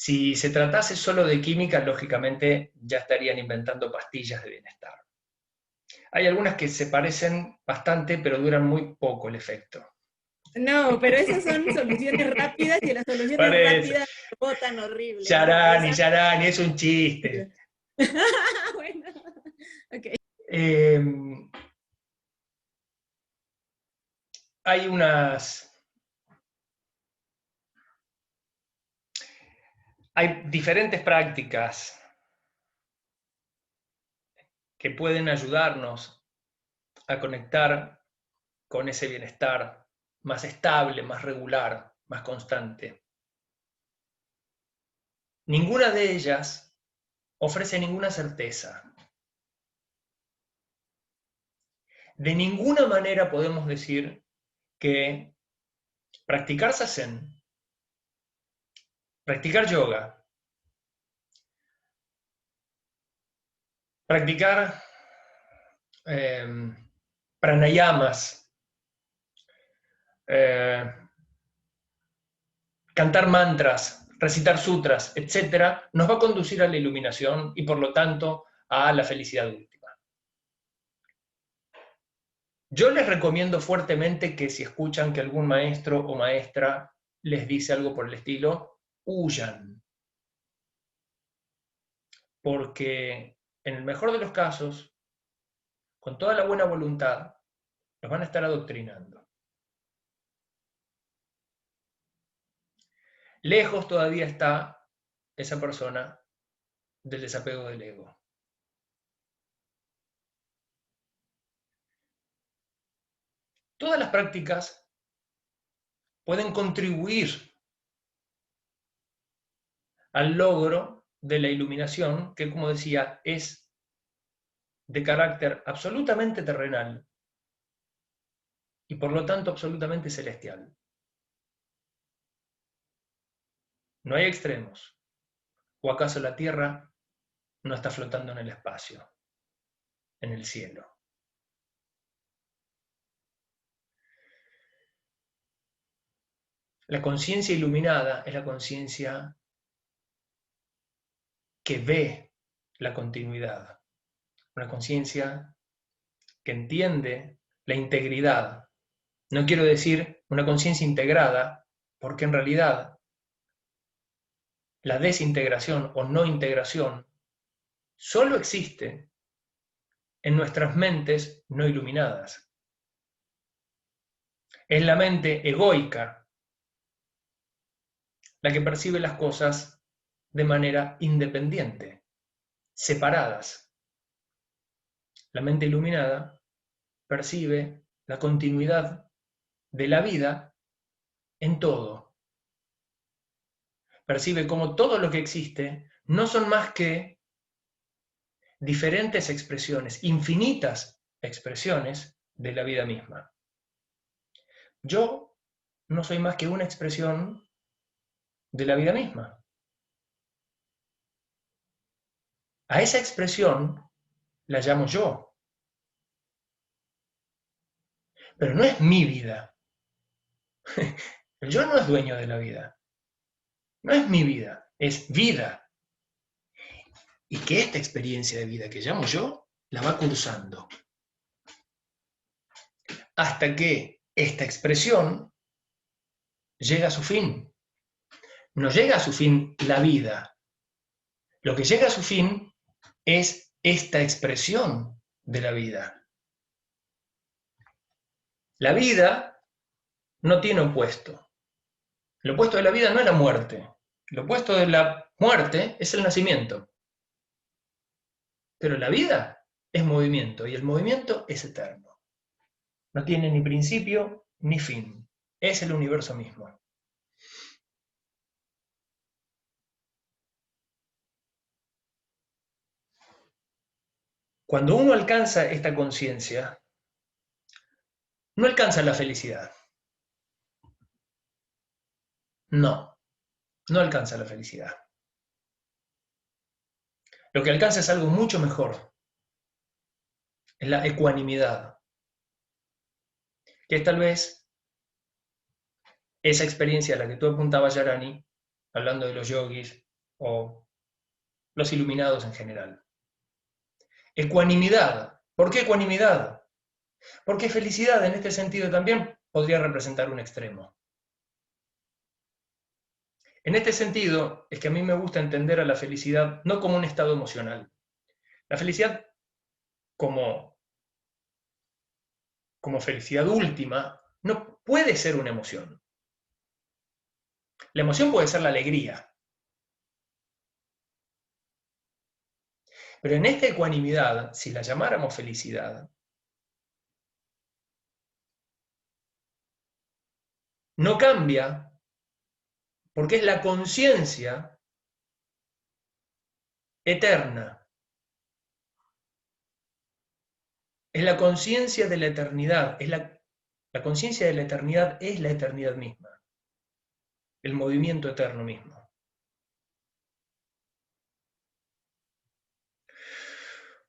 Si se tratase solo de química, lógicamente ya estarían inventando pastillas de bienestar. Hay algunas que se parecen bastante, pero duran muy poco el efecto. No, pero esas son soluciones rápidas y las soluciones rápidas botan horrible. Yarani, Yarani, es un chiste. Bueno, ok. Hay diferentes prácticas que pueden ayudarnos a conectar con ese bienestar más estable, más regular, más constante. Ninguna de ellas ofrece ninguna certeza. De ninguna manera podemos decir que practicar Zazen, practicar yoga, practicar pranayamas, cantar mantras, recitar sutras, etc., nos va a conducir a la iluminación y por lo tanto a la felicidad última. Yo les recomiendo fuertemente que si escuchan que algún maestro o maestra les dice algo por el estilo, huyan. Porque en el mejor de los casos, con toda la buena voluntad, los van a estar adoctrinando. Lejos todavía está esa persona del desapego del ego. Todas las prácticas pueden contribuir al logro de la iluminación, que, como decía, es de carácter absolutamente terrenal y por lo tanto absolutamente celestial. No hay extremos. ¿O acaso la Tierra no está flotando en el espacio, en el cielo? La conciencia iluminada es la conciencia que ve la continuidad, una conciencia que entiende la integridad. No quiero decir una conciencia integrada, porque en realidad la desintegración o no integración solo existe en nuestras mentes no iluminadas. Es la mente egoica la que percibe las cosas de manera independiente, separadas. La mente iluminada percibe la continuidad de la vida en todo. Percibe cómo todo lo que existe no son más que diferentes expresiones, infinitas expresiones de la vida misma. Yo no soy más que una expresión de la vida misma. A esa expresión la llamo yo. Pero no es mi vida. El yo no es dueño de la vida. No es mi vida, es vida. Y que esta experiencia de vida que llamo yo, la va cursando. Hasta que esta expresión llega a su fin. No llega a su fin la vida. Lo que llega a su fin es esta expresión de la vida. La vida no tiene opuesto. El opuesto de la vida no es la muerte. El opuesto de la muerte es el nacimiento. Pero la vida es movimiento y el movimiento es eterno. No tiene ni principio ni fin. Es el universo mismo. Cuando uno alcanza esta conciencia, no alcanza la felicidad. No alcanza la felicidad. Lo que alcanza es algo mucho mejor. Es la ecuanimidad. Que es tal vez esa experiencia a la que tú apuntabas, Yarani, hablando de los yogis, o los iluminados en general. Ecuanimidad. ¿Por qué ecuanimidad? Porque felicidad en este sentido también podría representar un extremo. En este sentido es que a mí me gusta entender a la felicidad no como un estado emocional. La felicidad como felicidad última no puede ser una emoción. La emoción puede ser la alegría. Pero en esta ecuanimidad, si la llamáramos felicidad, no cambia porque es la conciencia eterna. Es la conciencia de la eternidad. La conciencia de la eternidad es la eternidad misma. El movimiento eterno mismo.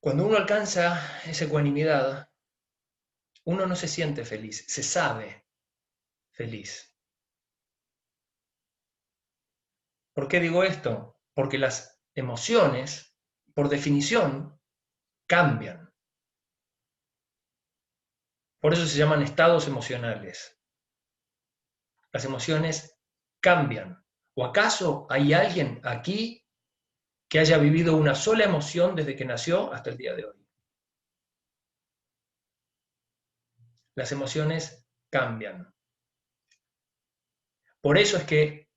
Cuando uno alcanza esa ecuanimidad, uno no se siente feliz, se sabe feliz. ¿Por qué digo esto? Porque las emociones, por definición, cambian. Por eso se llaman estados emocionales. Las emociones cambian. ¿O acaso hay alguien aquí que haya vivido una sola emoción desde que nació hasta el día de hoy? Las emociones cambian. Por eso es que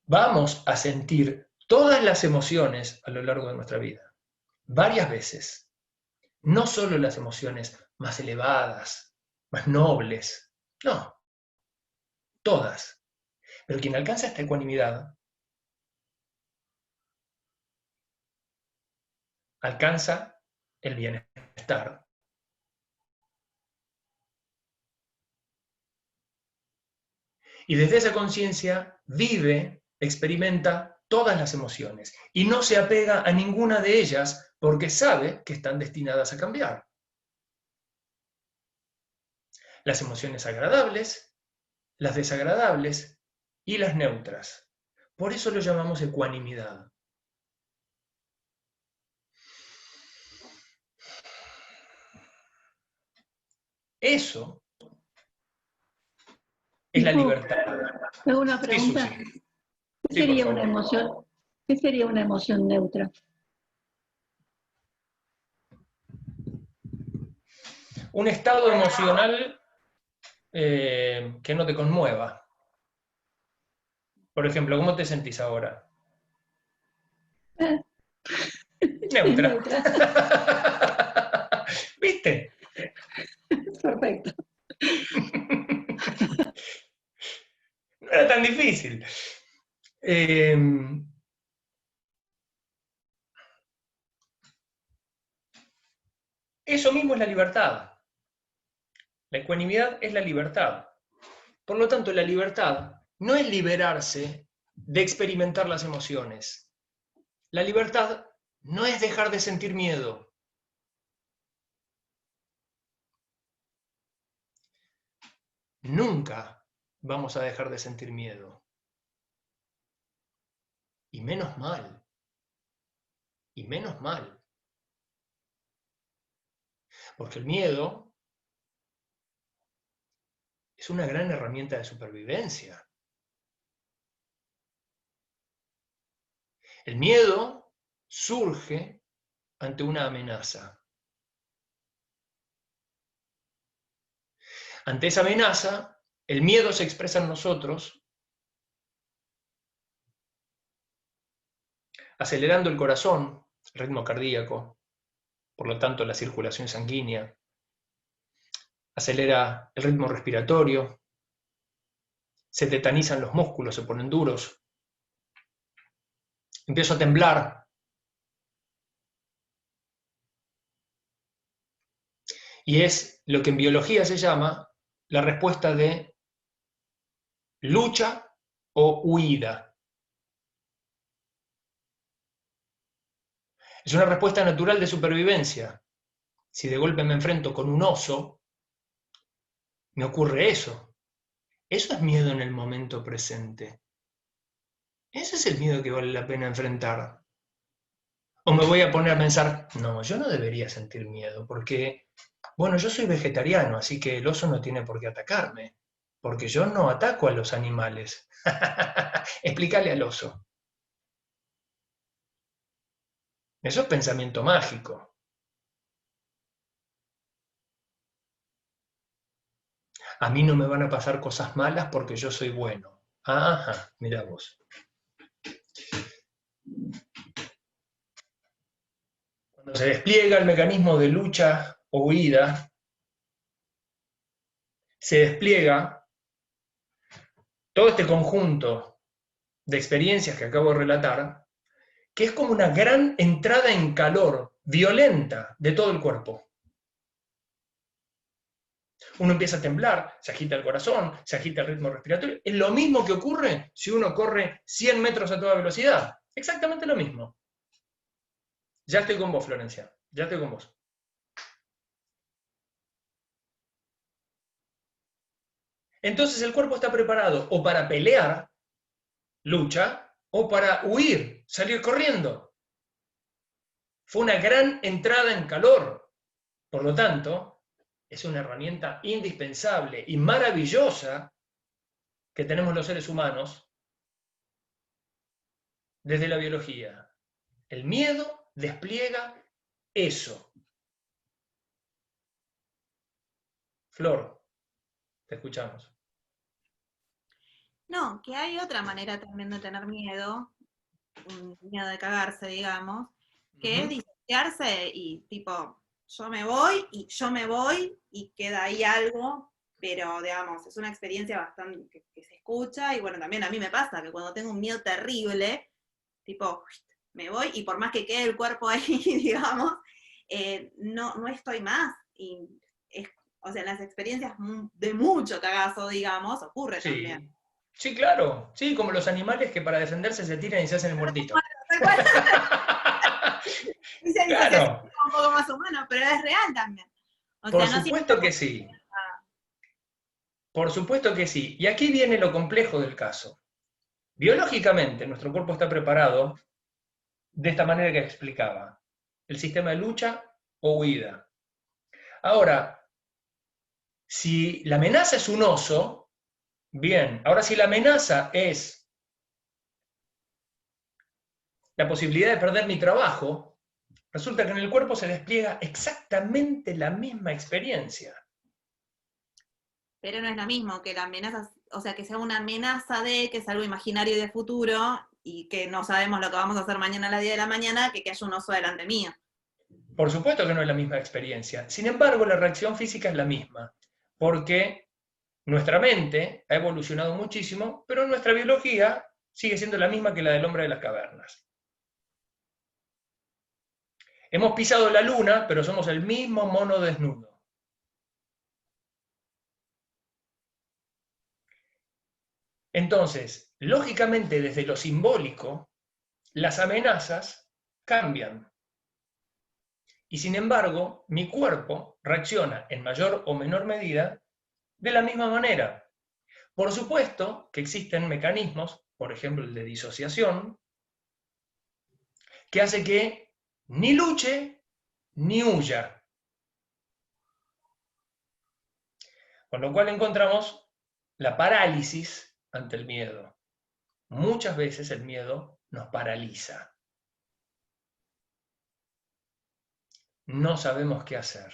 vamos a sentir todas las emociones a lo largo de nuestra vida, varias veces. No solo las emociones más elevadas, más nobles, no, todas. Pero quien alcanza esta ecuanimidad, alcanza el bienestar. Y desde esa conciencia vive, experimenta todas las emociones y no se apega a ninguna de ellas porque sabe que están destinadas a cambiar. Las emociones agradables, las desagradables y las neutras. Por eso lo llamamos ecuanimidad. Eso es la libertad. Tengo una pregunta. Sí, Susi. ¿Qué Sí, sería por una favor. emoción? ¿Qué sería una emoción neutra? Un estado emocional que no te conmueva. Por ejemplo, ¿cómo te sentís ahora? Neutra. Neutra. ¿Viste? Perfecto. No era tan difícil. Eso mismo es la libertad. La ecuanimidad es la libertad. Por lo tanto, la libertad no es liberarse de experimentar las emociones. La libertad no es dejar de sentir miedo. Nunca vamos a dejar de sentir miedo. Y menos mal. Y menos mal. Porque el miedo es una gran herramienta de supervivencia. El miedo surge ante una amenaza. Ante esa amenaza, el miedo se expresa en nosotros acelerando el corazón, el ritmo cardíaco, por lo tanto la circulación sanguínea, acelera el ritmo respiratorio, se tetanizan los músculos, se ponen duros, empiezo a temblar. Y es lo que en biología se llama la respuesta de lucha o huida. Es una respuesta natural de supervivencia. Si de golpe me enfrento con un oso, me ocurre eso. Eso es miedo en el momento presente. Ese es el miedo que vale la pena enfrentar. O me voy a poner a pensar, no, yo no debería sentir miedo, porque, bueno, yo soy vegetariano, así que el oso no tiene por qué atacarme, porque yo no ataco a los animales. Explícale al oso. Eso es pensamiento mágico. A mí no me van a pasar cosas malas porque yo soy bueno. Ajá, mira vos. Cuando se despliega el mecanismo de lucha o huida, se despliega todo este conjunto de experiencias que acabo de relatar, que es como una gran entrada en calor violenta de todo el cuerpo. Uno empieza a temblar, se agita el corazón, se agita el ritmo respiratorio. Es lo mismo que ocurre si uno corre 100 metros a toda velocidad. Exactamente lo mismo. Ya estoy con vos, Florencia. Ya estoy con vos. Entonces el cuerpo está preparado o para pelear, lucha, o para huir, salir corriendo. Fue una gran entrada en calor. Por lo tanto, es una herramienta indispensable y maravillosa que tenemos los seres humanos desde la biología. El miedo despliega eso. Flor, te escuchamos. No, que hay otra manera también de tener miedo, un miedo de cagarse, digamos, que es disociarse y tipo, yo me voy y queda ahí algo, pero digamos, es una experiencia bastante que se escucha y bueno, también a mí me pasa que cuando tengo un miedo terrible, tipo, me voy y por más que quede el cuerpo ahí, digamos, no estoy más. Y o sea, en las experiencias de mucho cagazo, digamos, ocurre Sí. también. Sí, claro. Sí, como los animales que para defenderse se tiran y se hacen el muertito. Claro. Un poco más humano, pero es real también. O Por sea, no supuesto que sí. Por supuesto que sí. Y aquí viene lo complejo del caso. Biológicamente, nuestro cuerpo está preparado de esta manera que explicaba. El sistema de lucha o huida. Ahora, si la amenaza es un oso, bien. Ahora, si la amenaza es la posibilidad de perder mi trabajo, resulta que en el cuerpo se despliega exactamente la misma experiencia. Pero no es lo mismo que la amenaza, o sea, que sea una amenaza de que es algo imaginario y de futuro y que no sabemos lo que vamos a hacer mañana a las 10 de la mañana, que haya un oso delante mío. Por supuesto que no es la misma experiencia. Sin embargo, la reacción física es la misma, porque nuestra mente ha evolucionado muchísimo, pero nuestra biología sigue siendo la misma que la del hombre de las cavernas. Hemos pisado la luna, pero somos el mismo mono desnudo. Entonces, lógicamente, desde lo simbólico, las amenazas cambian. Y sin embargo, mi cuerpo reacciona en mayor o menor medida de la misma manera. Por supuesto que existen mecanismos, por ejemplo el de disociación, que hace que ni luche ni huya. Con lo cual encontramos la parálisis ante el miedo. Muchas veces el miedo nos paraliza. No sabemos qué hacer.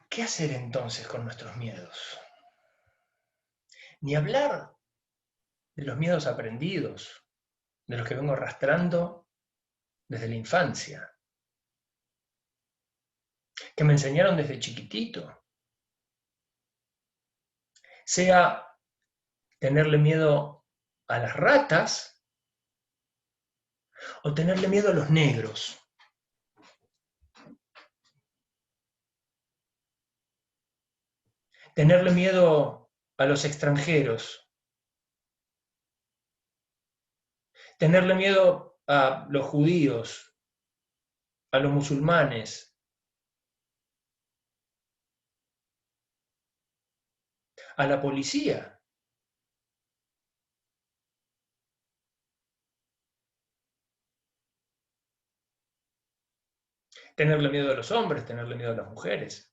¿Qué hacer entonces con nuestros miedos? Ni hablar de los miedos aprendidos, de los que vengo arrastrando desde la infancia, que me enseñaron desde chiquitito. Sea tenerle miedo a las ratas o tenerle miedo a los negros. Tenerle miedo a los extranjeros. Tenerle miedo a los judíos, a los musulmanes. a la policía. Tenerle miedo a los hombres, tenerle miedo a las mujeres.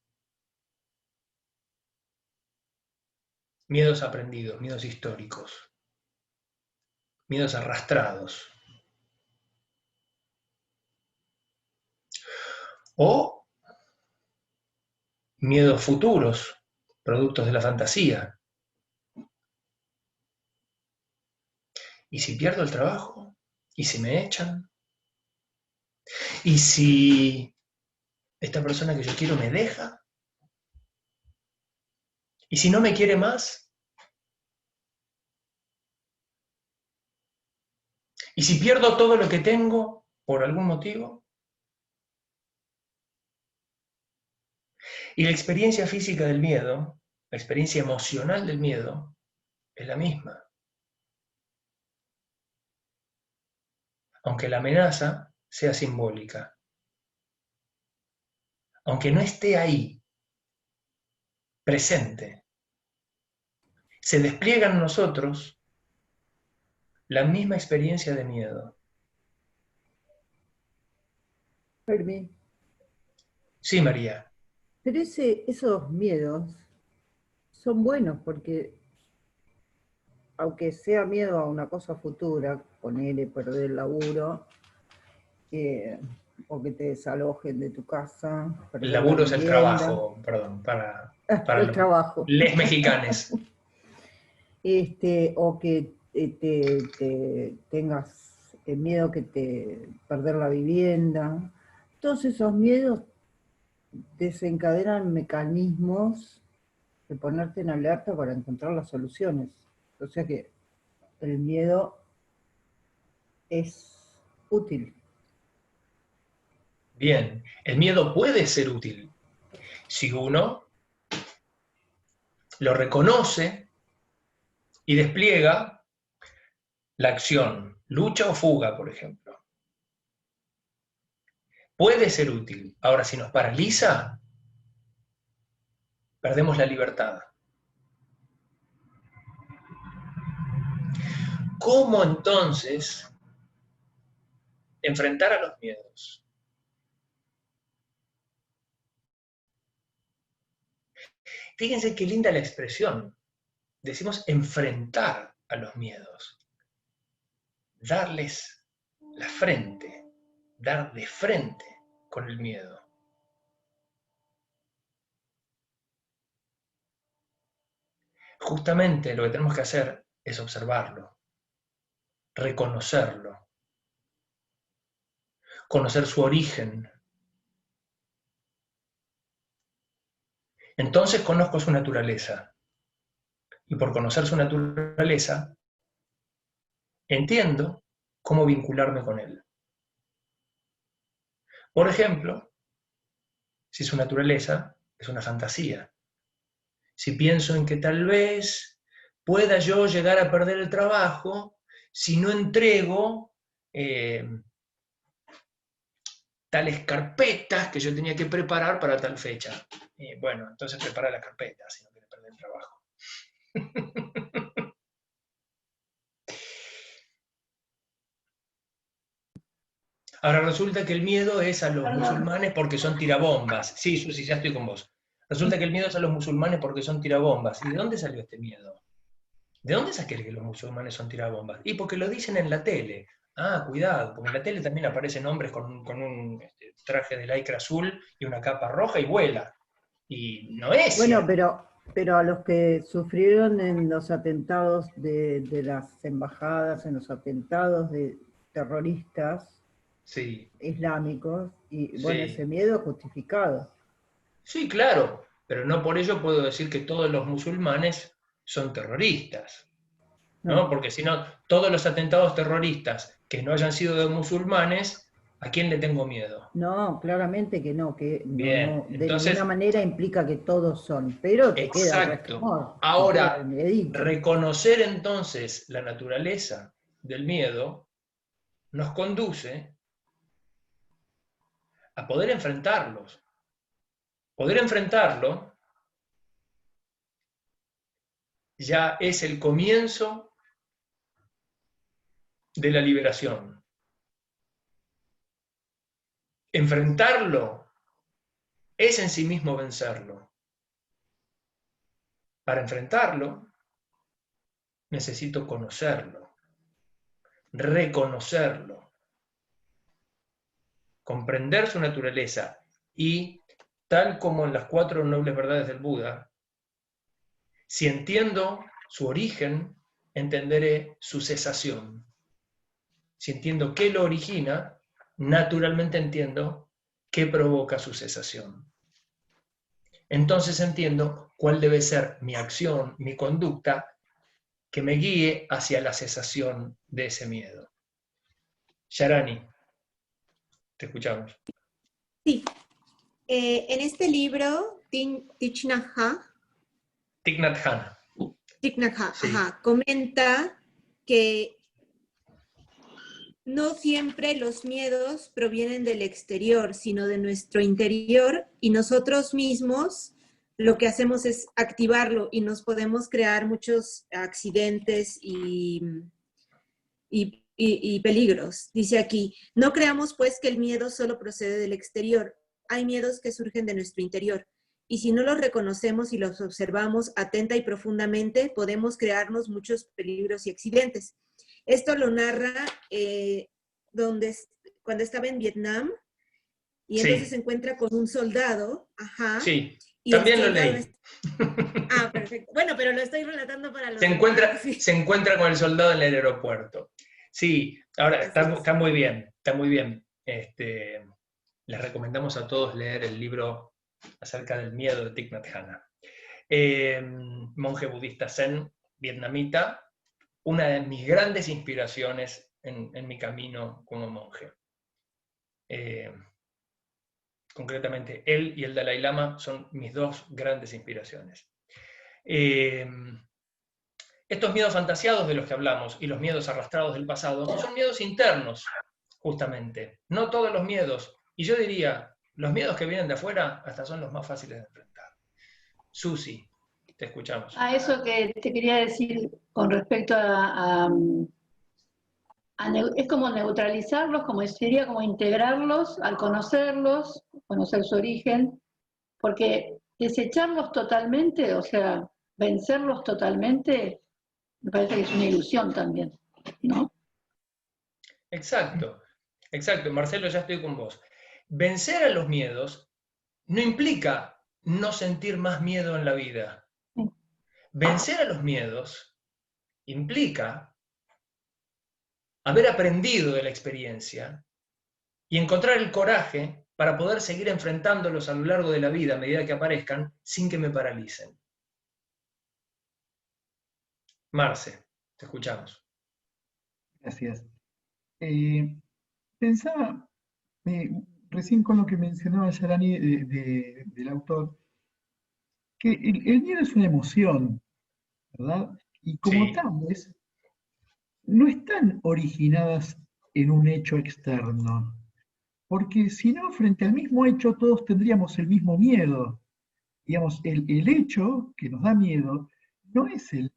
Miedos aprendidos, miedos históricos, miedos arrastrados. O miedos futuros, productos de la fantasía. ¿Y si pierdo el trabajo? ¿Y si me echan? ¿Y si esta persona que yo quiero me deja? ¿Y si no me quiere más? ¿Y si pierdo todo lo que tengo por algún motivo? Y la experiencia física del miedo, la experiencia emocional del miedo, es la misma. Aunque la amenaza sea simbólica. Aunque no esté ahí, presente, se despliega en nosotros la misma experiencia de miedo. Fermín, Sí, María. pero esos miedos son buenos porque, aunque sea miedo a una cosa futura, ponerle perder el laburo, o que te desalojen de tu casa, El perder la laburo es el vivienda. trabajo, perdón, para El trabajo. les mexicanes. O que tengas el miedo que te perder la vivienda. Todos esos miedos desencadenan mecanismos de ponerte en alerta para encontrar las soluciones. O sea que el miedo es útil. Bien, el miedo puede ser útil si uno lo reconoce y despliega la acción, lucha o fuga, por ejemplo. Puede ser útil. Ahora, si nos paraliza, perdemos la libertad. ¿Cómo entonces enfrentar a los miedos? Fíjense qué linda la expresión. Decimos enfrentar a los miedos. Darles la frente, dar de frente con el miedo. Justamente lo que tenemos que hacer es observarlo, reconocerlo, conocer su origen. Entonces conozco su naturaleza. Y por conocer su naturaleza, entiendo cómo vincularme con él. Por ejemplo, si su naturaleza es una fantasía. Si pienso en que tal vez pueda yo llegar a perder el trabajo si no entrego tales carpetas que yo tenía que preparar para tal fecha. Bueno, entonces prepara las carpetas si no quieres perder el trabajo. Ahora resulta que el miedo es a los musulmanes porque son tirabombas. Sí, Susi, ya estoy con vos. Resulta que el miedo es a los musulmanes porque son tirabombas. ¿Y de dónde salió este miedo? ¿De dónde saqué que los musulmanes son tirabombas? Y porque lo dicen en la tele. Ah, cuidado, porque en la tele también aparecen hombres con un traje de lycra azul y una capa roja y vuela. Y no es. Bueno, pero a los que sufrieron en los atentados de las embajadas, en los atentados de terroristas sí. islámicos, y bueno, Sí. ese miedo justificado. Sí, claro, pero no por ello puedo decir que todos los musulmanes son terroristas, ¿no? Porque si no, todos los atentados terroristas que no hayan sido de musulmanes, ¿a quién le tengo miedo? No, claramente que no, que Bien, no, de entonces, ninguna manera implica que todos son, pero te queda el resquemor, te Ahora, queda el miedito. reconocer entonces la naturaleza del miedo nos conduce a poder enfrentarlos. Poder enfrentarlo ya es el comienzo de la liberación. Enfrentarlo es en sí mismo vencerlo. Para enfrentarlo, necesito conocerlo, reconocerlo, comprender su naturaleza y, tal como en las 4 nobles verdades del Buda, si entiendo su origen, entenderé su cesación. Si entiendo qué lo origina, naturalmente entiendo qué provoca su cesación. Entonces entiendo cuál debe ser mi acción, mi conducta, que me guíe hacia la cesación de ese miedo. Sharani, te escuchamos. Sí. En este libro, Thich Nhat Hanh, Sí. comenta que no siempre los miedos provienen del exterior, sino de nuestro interior, y nosotros mismos lo que hacemos es activarlo y nos podemos crear muchos accidentes y peligros. Dice aquí, no creamos pues que el miedo solo procede del exterior. Hay miedos que surgen de nuestro interior. Y si no los reconocemos y los observamos atenta y profundamente, podemos crearnos muchos peligros y accidentes. Esto lo narra cuando estaba en Vietnam, y entonces se encuentra con un soldado. Sí, y también lo leí. Perfecto. Bueno, pero lo estoy relatando para los se encuentra con el soldado en el aeropuerto. Sí, ahora está muy bien, está muy bien. Les recomendamos a todos leer el libro acerca del miedo de Thich Nhat Hanh. Monje budista zen, vietnamita, una de mis grandes inspiraciones en mi camino como monje. Concretamente, él y el Dalai Lama son mis 2 grandes inspiraciones. Estos miedos fantasiados de los que hablamos y los miedos arrastrados del pasado son miedos internos, justamente. No todos los miedos. Y yo diría, los miedos que vienen de afuera hasta son los más fáciles de enfrentar. Susi, te escuchamos. A eso que te quería decir con respecto es como neutralizarlos, sería como integrarlos al conocerlos, conocer su origen, porque desecharlos totalmente, o sea, vencerlos totalmente, me parece que es una ilusión también, ¿no? Exacto, Marcelo, ya estoy con vos. Vencer a los miedos no implica no sentir más miedo en la vida. Vencer a los miedos implica haber aprendido de la experiencia y encontrar el coraje para poder seguir enfrentándolos a lo largo de la vida a medida que aparezcan sin que me paralicen. Marce, te escuchamos. Gracias. Pensaba, recién con lo que mencionaba Sharani del autor, que el miedo es una emoción, ¿verdad? Y como tales, no están originadas en un hecho externo, porque si no, frente al mismo hecho todos tendríamos el mismo miedo. Digamos, el hecho que nos da miedo no es el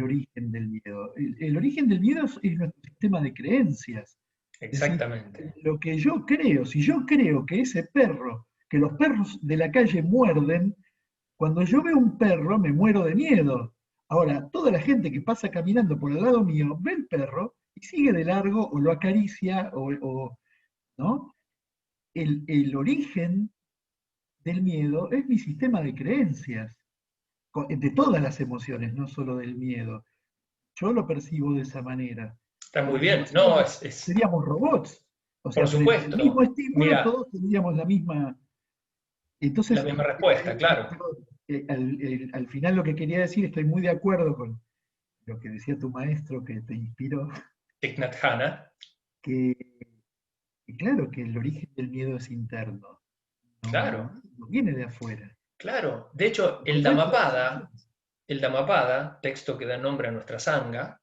origen del miedo. El origen del miedo es nuestro sistema de creencias. Exactamente. Es decir, lo que yo creo, si yo creo que que los perros de la calle muerden, cuando yo veo un perro me muero de miedo. Ahora, toda la gente que pasa caminando por el lado mío ve el perro y sigue de largo o lo acaricia, ¿no? El origen del miedo es mi sistema de creencias, de todas las emociones, no solo del miedo. Yo lo percibo de esa manera. Está muy bien, seríamos robots. O sea, por supuesto. Frente al mismo estímulo, todos tendríamos la misma... Entonces, la misma respuesta, claro. Al final lo que quería decir, estoy muy de acuerdo con lo que decía tu maestro que te inspiró. Thich Nhat Hanh. Que claro que el origen del miedo es interno. Claro. No viene de afuera. Claro. De hecho, el Dhammapada, texto que da nombre a nuestra sangha,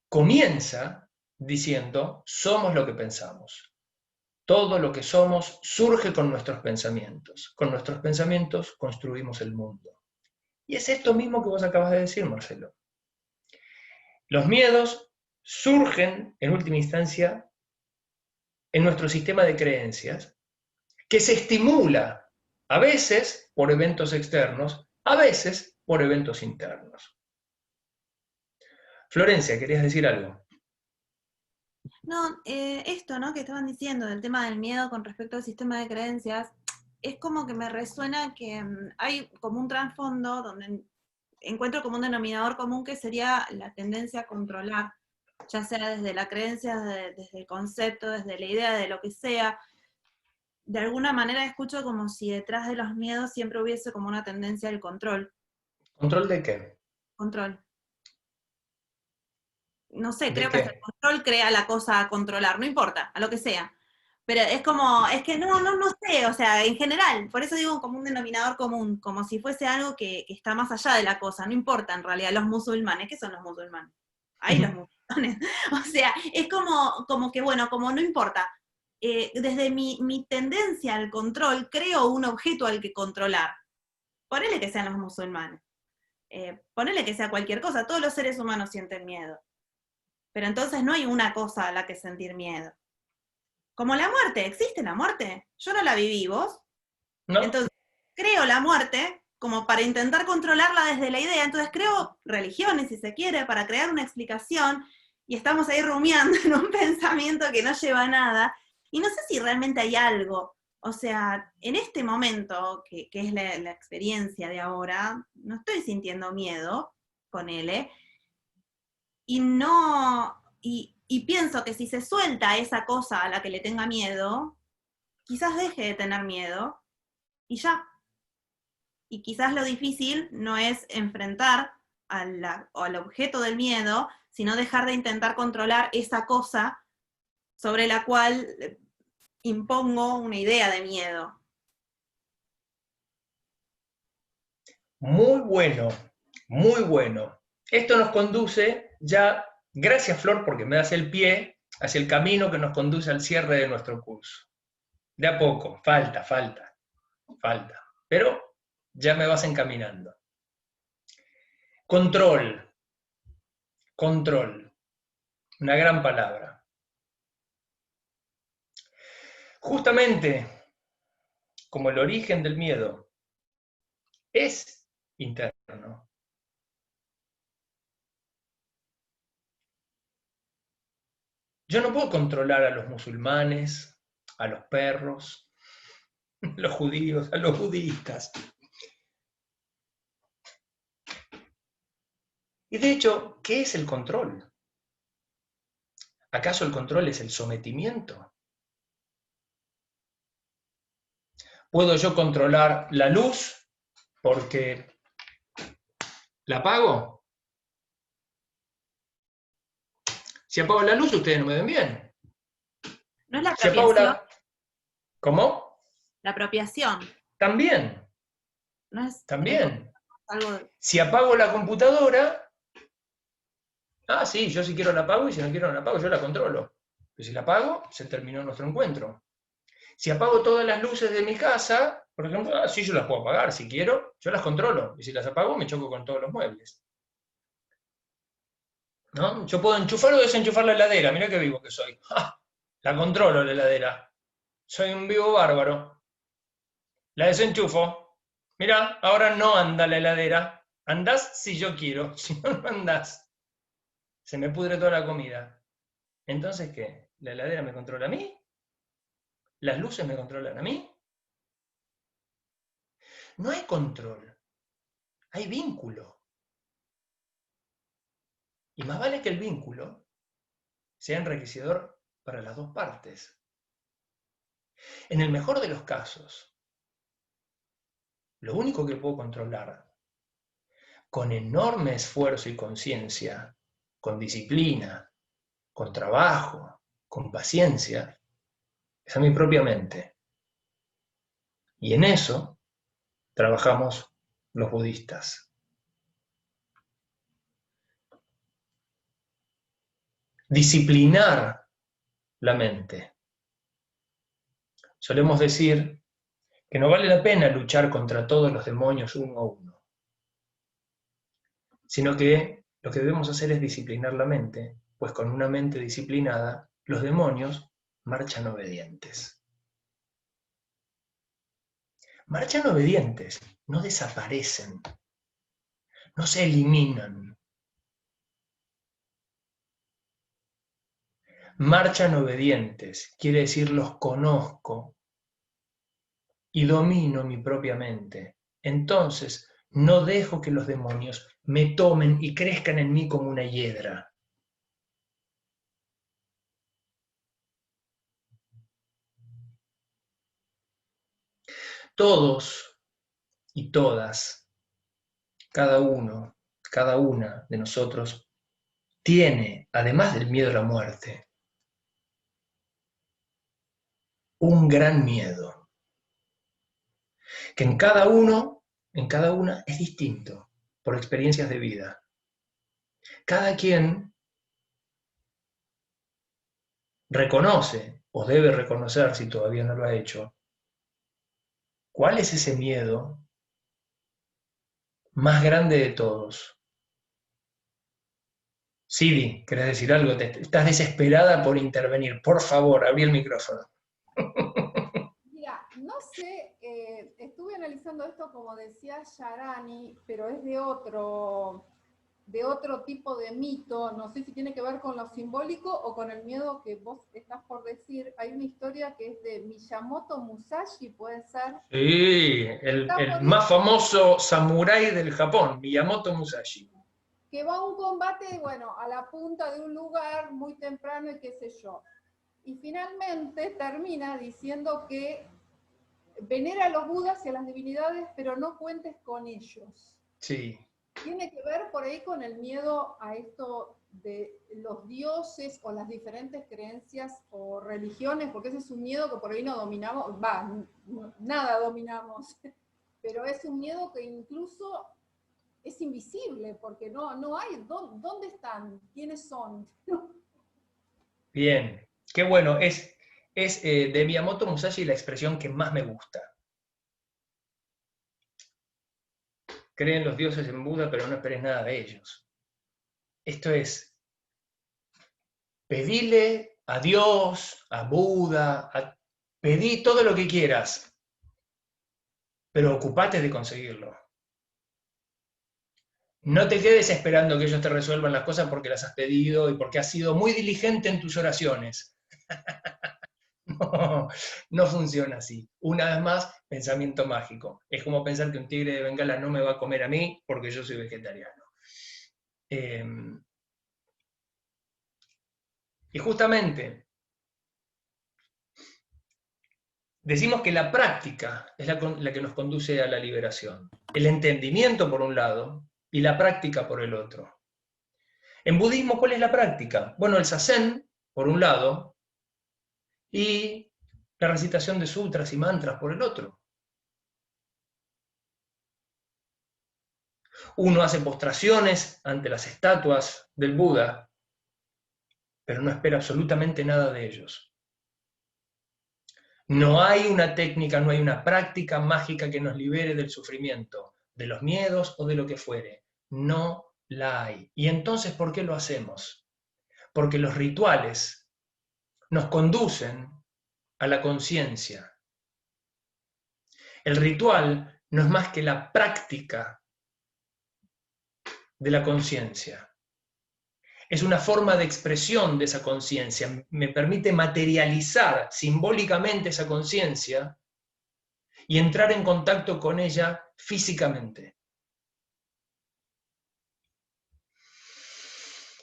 comienza diciendo, somos lo que pensamos. Todo lo que somos surge con nuestros pensamientos. Con nuestros pensamientos construimos el mundo. Y es esto mismo que vos acabas de decir, Marcelo. Los miedos surgen, en última instancia, en nuestro sistema de creencias, que se estimula a veces por eventos externos, a veces por eventos internos. Florencia, ¿querías decir algo? No, esto, ¿no? Que estaban diciendo del tema del miedo con respecto al sistema de creencias, es como que me resuena que hay como un trasfondo donde encuentro como un denominador común que sería la tendencia a controlar, ya sea desde la creencia, desde el concepto, desde la idea de lo que sea. De alguna manera escucho como si detrás de los miedos siempre hubiese como una tendencia al control. ¿Control de qué? Control. No sé, ¿De creo que hasta el qué? control crea la cosa a controlar, no importa, a lo que sea. Pero es como, es que no sé, o sea, en general, por eso digo como un denominador común, como si fuese algo que está más allá de la cosa, no importa en realidad los musulmanes, ¿qué son los musulmanes? Hay los musulmanes, o sea, es como que bueno, como no importa, desde mi tendencia al control, creo un objeto al que controlar, ponele que sean los musulmanes, ponele que sea cualquier cosa, todos los seres humanos sienten miedo, pero entonces no hay una cosa a la que sentir miedo. Como la muerte, ¿existe la muerte? Yo no la viví, ¿vos? ¿No? Entonces, creo la muerte como para intentar controlarla desde la idea, entonces creo religiones, si se quiere, para crear una explicación, y estamos ahí rumiando en un pensamiento que no lleva a nada, y no sé si realmente hay algo, o sea, en este momento, que es la experiencia de ahora, no estoy sintiendo miedo, ponele, y no, y pienso que si se suelta esa cosa a la que le tenga miedo, quizás deje de tener miedo y ya. Y quizás lo difícil no es enfrentar al objeto del miedo, sino dejar de intentar controlar esa cosa sobre la cual impongo una idea de miedo. Muy bueno, muy bueno. Esto nos conduce ya, gracias Flor, porque me das el pie hacia el camino que nos conduce al cierre de nuestro curso. De a poco, falta. Pero ya me vas encaminando. Control. Una gran palabra. Justamente como el origen del miedo es interno. Yo no puedo controlar a los musulmanes, a los perros, a los judíos, a los budistas. Y de hecho, ¿qué es el control? ¿Acaso el control es el sometimiento? ¿Puedo yo controlar la luz porque la apago? Si apago la luz, ustedes no me ven bien. ¿No es la Si apago apropiación? ¿Cómo? La apropiación. También. ¿No es También. algo? Si apago la computadora, sí, yo si quiero la apago y si no quiero no la apago, yo la controlo. Pero si la apago, se terminó nuestro encuentro. Si apago todas las luces de mi casa, por ejemplo, sí yo las puedo apagar, si quiero, yo las controlo. Y si las apago, me choco con todos los muebles. ¿No? Yo puedo enchufar o desenchufar la heladera, mirá qué vivo que soy. ¡Ja! La controlo la heladera. Soy un vivo bárbaro. La desenchufo. Mirá, ahora no anda la heladera. Andás si yo quiero, si no, no andás. Se me pudre toda la comida. Entonces, ¿qué? ¿La heladera me controla a mí? ¿Las luces me controlan a mí? No hay control, hay vínculo. Y más vale que el vínculo sea enriquecedor para las dos partes. En el mejor de los casos, lo único que puedo controlar con enorme esfuerzo y conciencia, con disciplina, con trabajo, con paciencia, es a mi propia mente. Y en eso trabajamos los budistas. Disciplinar la mente. Solemos decir que no vale la pena luchar contra todos los demonios uno a uno. sino que lo que debemos hacer es disciplinar la mente, pues con una mente disciplinada, los demonios marchan obedientes. Marchan obedientes, no desaparecen, no se eliminan. Marchan obedientes, quiere decir los conozco y domino mi propia mente. Entonces, no dejo que los demonios me tomen y crezcan en mí como una hiedra. Todos y todas, cada uno, cada una de nosotros, tiene, además del miedo a la muerte, un gran miedo, que en cada uno, en cada una, es distinto, por experiencias de vida. Cada quien reconoce, o debe reconocer si todavía no lo ha hecho, cuál es ese miedo más grande de todos. Sidi, ¿querés decir algo? Estás desesperada por intervenir. Por favor, abrí el micrófono. Mira, no sé, estuve analizando esto como decía Sharani, pero es de otro tipo de mito, no sé si tiene que ver con lo simbólico o con el miedo que vos estás por decir. Hay una historia que es de Miyamoto Musashi, ¿puede ser? Sí, el más famoso samurái del Japón, Miyamoto Musashi. Que va a un combate, bueno, a la punta de un lugar muy temprano y qué sé yo. Y finalmente termina diciendo que venera a los budas y a las divinidades, pero no cuentes con ellos. Sí. Tiene que ver por ahí con el miedo a esto de los dioses o las diferentes creencias o religiones, porque ese es un miedo que por ahí no dominamos, nada dominamos, pero es un miedo que incluso es invisible, porque no hay, ¿dónde están? ¿Quiénes son? Bien, qué bueno, es de Miyamoto Musashi la expresión que más me gusta. Creen los dioses en Buda, pero no esperes nada de ellos. Esto es, pedile a Dios, a Buda, pedí todo lo que quieras, pero ocupate de conseguirlo. No te quedes esperando que ellos te resuelvan las cosas porque las has pedido y porque has sido muy diligente en tus oraciones. No funciona así. Una vez más, pensamiento mágico. Es como pensar que un tigre de Bengala no me va a comer a mí porque yo soy vegetariano. Y justamente, decimos que la práctica es la que nos conduce a la liberación. El entendimiento por un lado y la práctica por el otro. En budismo, ¿cuál es la práctica? Bueno, el zazen, por un lado, y la recitación de sutras y mantras por el otro. Uno hace postraciones ante las estatuas del Buda, pero no espera absolutamente nada de ellos. No hay una técnica, no hay una práctica mágica que nos libere del sufrimiento, de los miedos o de lo que fuere. No la hay. ¿Y entonces por qué lo hacemos? Porque los rituales nos conducen a la conciencia. El ritual no es más que la práctica de la conciencia. Es una forma de expresión de esa conciencia. Me permite materializar simbólicamente esa conciencia y entrar en contacto con ella físicamente.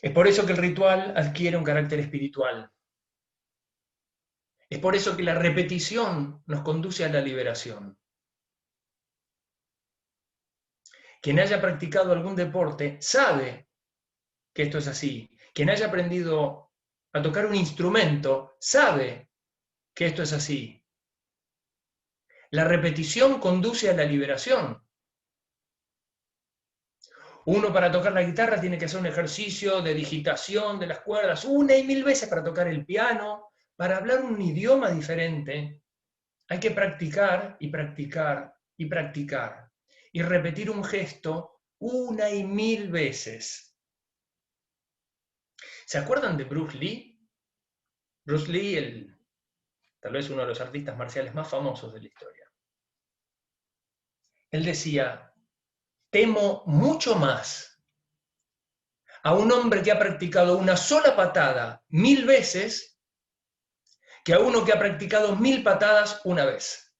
Es por eso que el ritual adquiere un carácter espiritual. Es por eso que la repetición nos conduce a la liberación. Quien haya practicado algún deporte sabe que esto es así. Quien haya aprendido a tocar un instrumento sabe que esto es así. La repetición conduce a la liberación. Uno para tocar la guitarra tiene que hacer un ejercicio de digitación de las cuerdas 1 y 1000 veces para tocar el piano, para hablar un idioma diferente. Hay que practicar y practicar y practicar. Y repetir un gesto una y mil veces. ¿Se acuerdan de Bruce Lee? Bruce Lee, tal vez uno de los artistas marciales más famosos de la historia. Él decía, temo mucho más a un hombre que ha practicado una sola patada 1000 veces que a uno que ha practicado 1000 patadas una vez.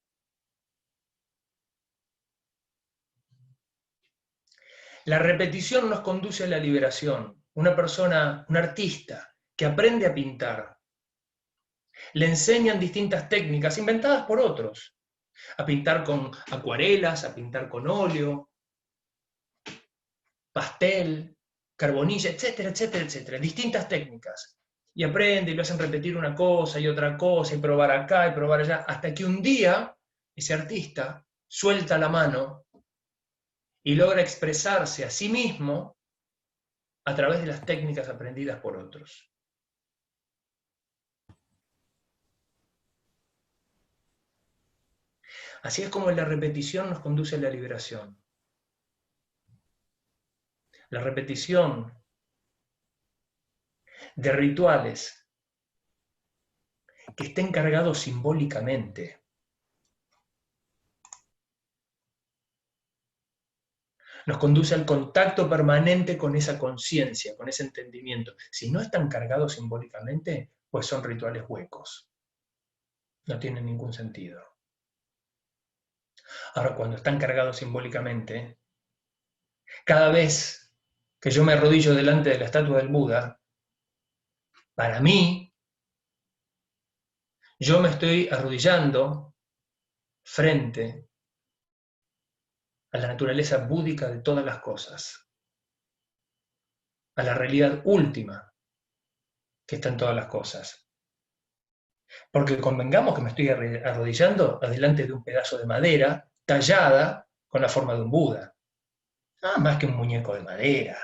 La repetición nos conduce a la liberación. Una persona, un artista que aprende a pintar, le enseñan distintas técnicas inventadas por otros, a pintar con acuarelas, a pintar con óleo, pastel, carbonilla, etcétera, etcétera, etcétera, distintas técnicas. Y aprende y lo hacen repetir una cosa y otra cosa, y probar acá y probar allá, hasta que un día ese artista suelta la mano y logra expresarse a sí mismo a través de las técnicas aprendidas por otros. Así es como la repetición nos conduce a la liberación. La repetición de rituales que estén cargados simbólicamente. Nos conduce al contacto permanente con esa conciencia, con ese entendimiento. Si no están cargados simbólicamente, pues son rituales huecos. No tienen ningún sentido. Ahora, cuando están cargados simbólicamente, cada vez que yo me arrodillo delante de la estatua del Buda, para mí, yo me estoy arrodillando frente a la naturaleza búdica de todas las cosas, a la realidad última que está en todas las cosas. Porque convengamos que me estoy arrodillando delante de un pedazo de madera tallada con la forma de un Buda. Nada más que un muñeco de madera.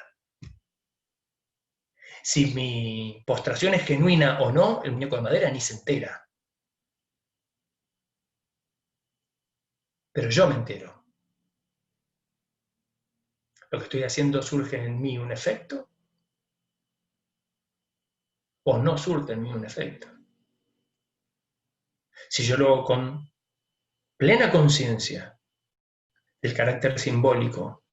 Si mi postración es genuina o no, el muñeco de madera ni se entera. Pero yo me entero. Lo que estoy haciendo surge en mí un efecto o no surge en mí un efecto. Si yo lo hago con plena conciencia del carácter simbólico,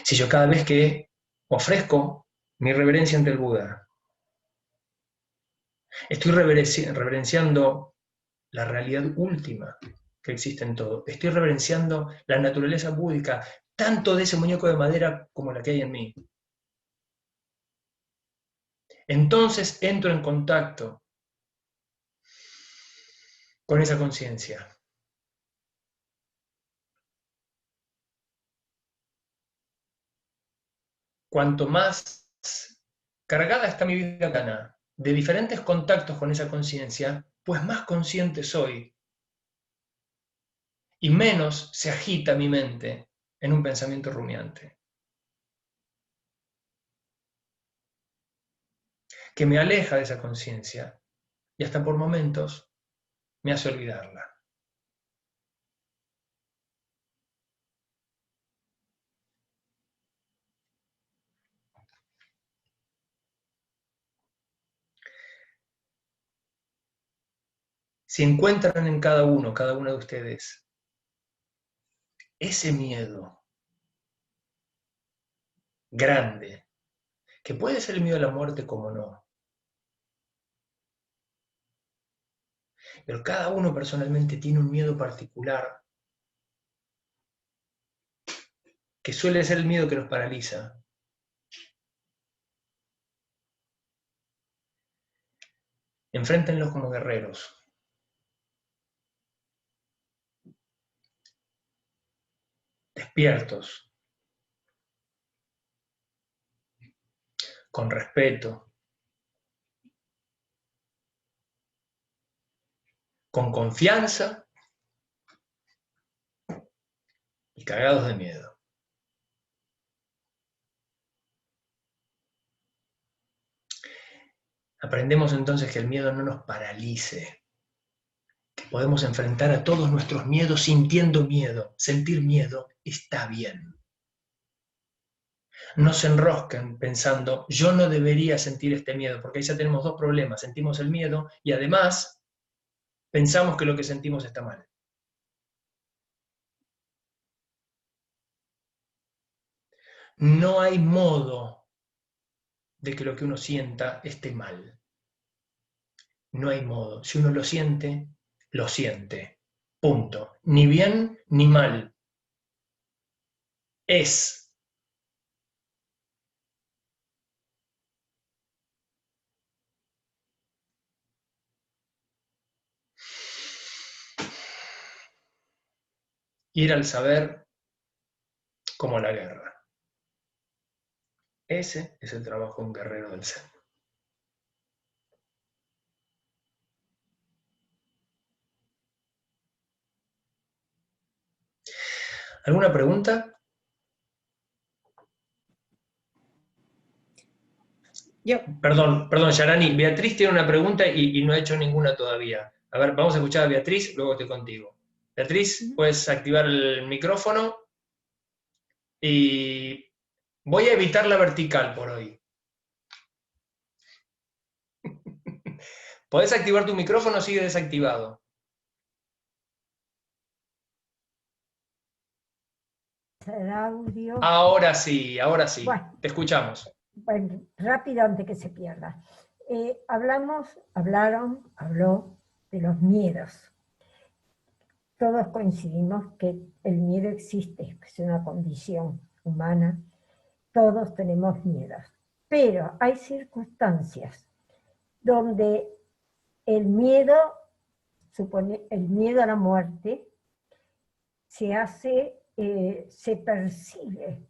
si yo cada vez que ofrezco mi reverencia ante el Buda, estoy reverenciando la realidad última que existe en todo, estoy reverenciando la naturaleza búdica, tanto de ese muñeco de madera como la que hay en mí. Entonces entro en contacto con esa conciencia. Cuanto más cargada está mi vida gana de diferentes contactos con esa conciencia, pues más consciente soy y menos se agita mi mente en un pensamiento rumiante, que me aleja de esa conciencia y hasta por momentos me hace olvidarla. Si encuentran en cada uno de ustedes, ese miedo grande, que puede ser el miedo a la muerte como no, pero cada uno personalmente tiene un miedo particular, que suele ser el miedo que nos paraliza. Enfréntenlos como guerreros. Despiertos, con respeto, con confianza y cagados de miedo. Aprendemos entonces que el miedo no nos paralice, que podemos enfrentar a todos nuestros miedos sintiendo miedo. Sentir miedo está bien. no se enrosquen pensando, yo no debería sentir este miedo, porque ahí ya tenemos dos problemas, sentimos el miedo y además pensamos que lo que sentimos está mal. No hay modo de que lo que uno sienta esté mal. No hay modo. Si uno lo siente, lo siente. Punto. Ni bien ni mal. Es. Ir al saber como la guerra. Ese es el trabajo de un guerrero del Zen. ¿Alguna pregunta? Yo. Perdón, Yarani. Beatriz tiene una pregunta y no ha hecho ninguna todavía. A ver, vamos a escuchar a Beatriz, luego estoy contigo. Beatriz, puedes activar el micrófono y voy a evitar la vertical por hoy. ¿Podés activar tu micrófono o sigue desactivado? El audio. Ahora sí, Bueno. te escuchamos. Bueno, rápido antes que se pierda. Habló de los miedos. Todos coincidimos que el miedo existe, es una condición humana. Todos tenemos miedos. Pero hay circunstancias donde el miedo a la muerte se percibe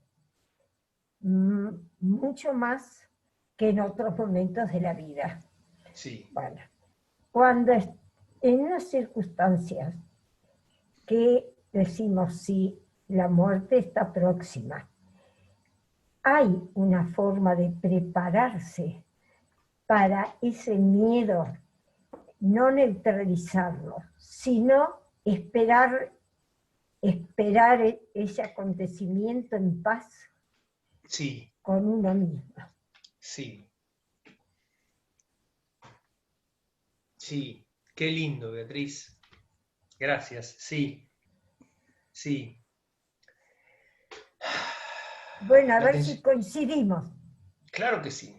mucho más que en otros momentos de la vida. Sí. Bueno, cuando en unas circunstancias que decimos si la muerte está próxima, hay una forma de prepararse para ese miedo, no neutralizarlo, sino esperar ese acontecimiento en paz. Sí. Con uno mismo. Sí. Sí. Qué lindo, Beatriz. Gracias. Sí. Sí. Bueno, a ver si coincidimos. Claro que sí.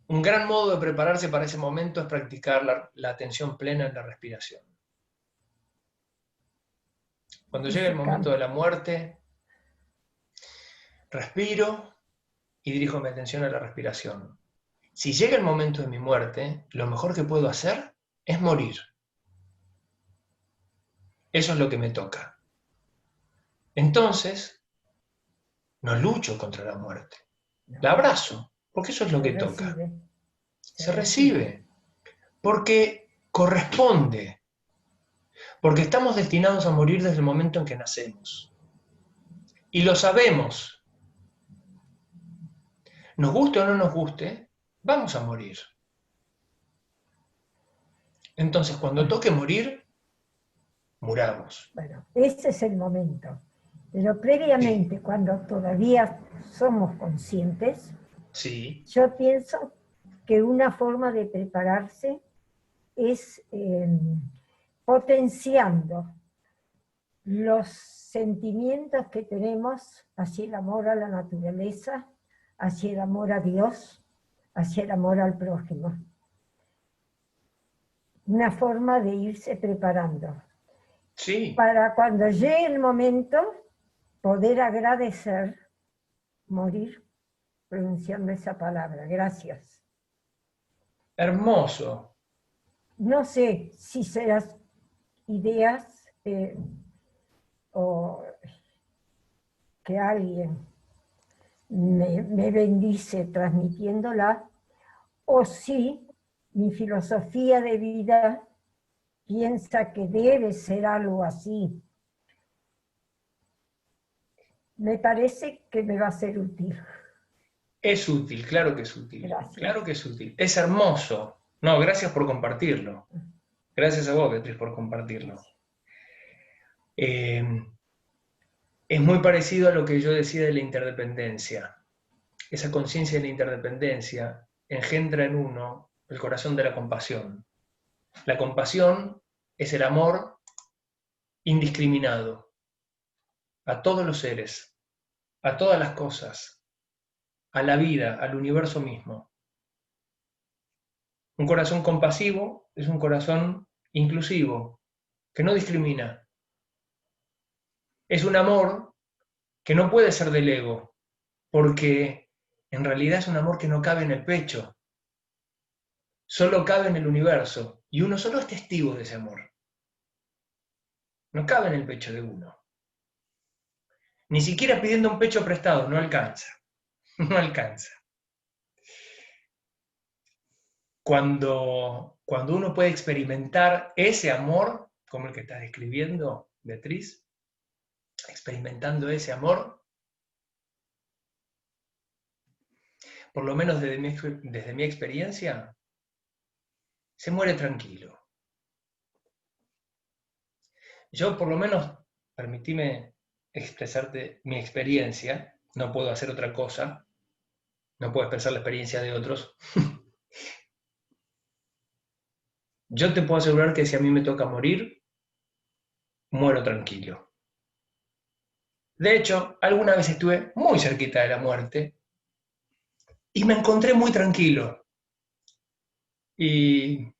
Un gran modo de prepararse para ese momento es practicar la atención plena en la respiración. Cuando llegue el momento de la muerte, respiro y dirijo mi atención a la respiración. Si llega el momento de mi muerte, lo mejor que puedo hacer es morir. Eso es lo que me toca. Entonces, no lucho contra la muerte. La abrazo, porque eso es lo que toca. Se recibe, porque corresponde. Porque estamos destinados a morir desde el momento en que nacemos. Y lo sabemos. Nos guste o no nos guste, vamos a morir. Entonces, cuando toque morir, muramos. Bueno, ese es el momento. Pero previamente, cuando todavía somos conscientes, sí. Yo pienso que una forma de prepararse es potenciando los sentimientos que tenemos hacia el amor a la naturaleza, hacia el amor a Dios, hacia el amor al prójimo. Una forma de irse preparando. Sí. Para cuando llegue el momento, poder agradecer, morir, pronunciando esa palabra. Gracias. Hermoso. No sé si serán ideas o que alguien me bendice transmitiéndola, o si mi filosofía de vida piensa que debe ser algo así. Me parece que me va a ser útil. Es útil, claro que es útil. Gracias. Claro que es útil. Es hermoso. No, gracias por compartirlo. Gracias a vos, Beatriz, por compartirlo. Es muy parecido a lo que yo decía de la interdependencia. Esa conciencia de la interdependencia engendra en uno el corazón de la compasión. La compasión es el amor indiscriminado a todos los seres, a todas las cosas, a la vida, al universo mismo. Un corazón compasivo es un corazón inclusivo, que no discrimina. Es un amor que no puede ser del ego, porque en realidad es un amor que no cabe en el pecho, solo cabe en el universo, y uno solo es testigo de ese amor. No cabe en el pecho de uno. Ni siquiera pidiendo un pecho prestado, no alcanza. No alcanza. Cuando uno puede experimentar ese amor, como el que estás describiendo, Beatriz, experimentando ese amor, por lo menos desde mi experiencia, se muere tranquilo. Yo, por lo menos, permitime expresarte mi experiencia, no puedo hacer otra cosa, no puedo expresar la experiencia de otros. Yo te puedo asegurar que si a mí me toca morir, muero tranquilo. De hecho, alguna vez estuve muy cerquita de la muerte y me encontré muy tranquilo. Y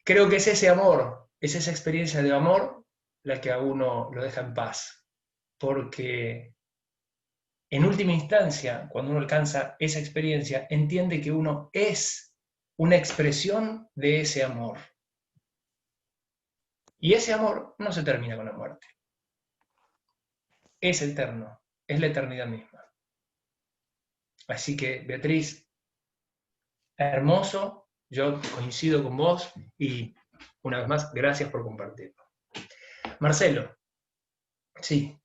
creo que es ese amor, es esa experiencia de amor la que a uno lo deja en paz. Porque en última instancia, cuando uno alcanza esa experiencia, entiende que uno es una expresión de ese amor. Y ese amor no se termina con la muerte. Es eterno, es la eternidad misma. Así que, Beatriz, hermoso, yo coincido con vos y una vez más, gracias por compartirlo. Marcelo, sí.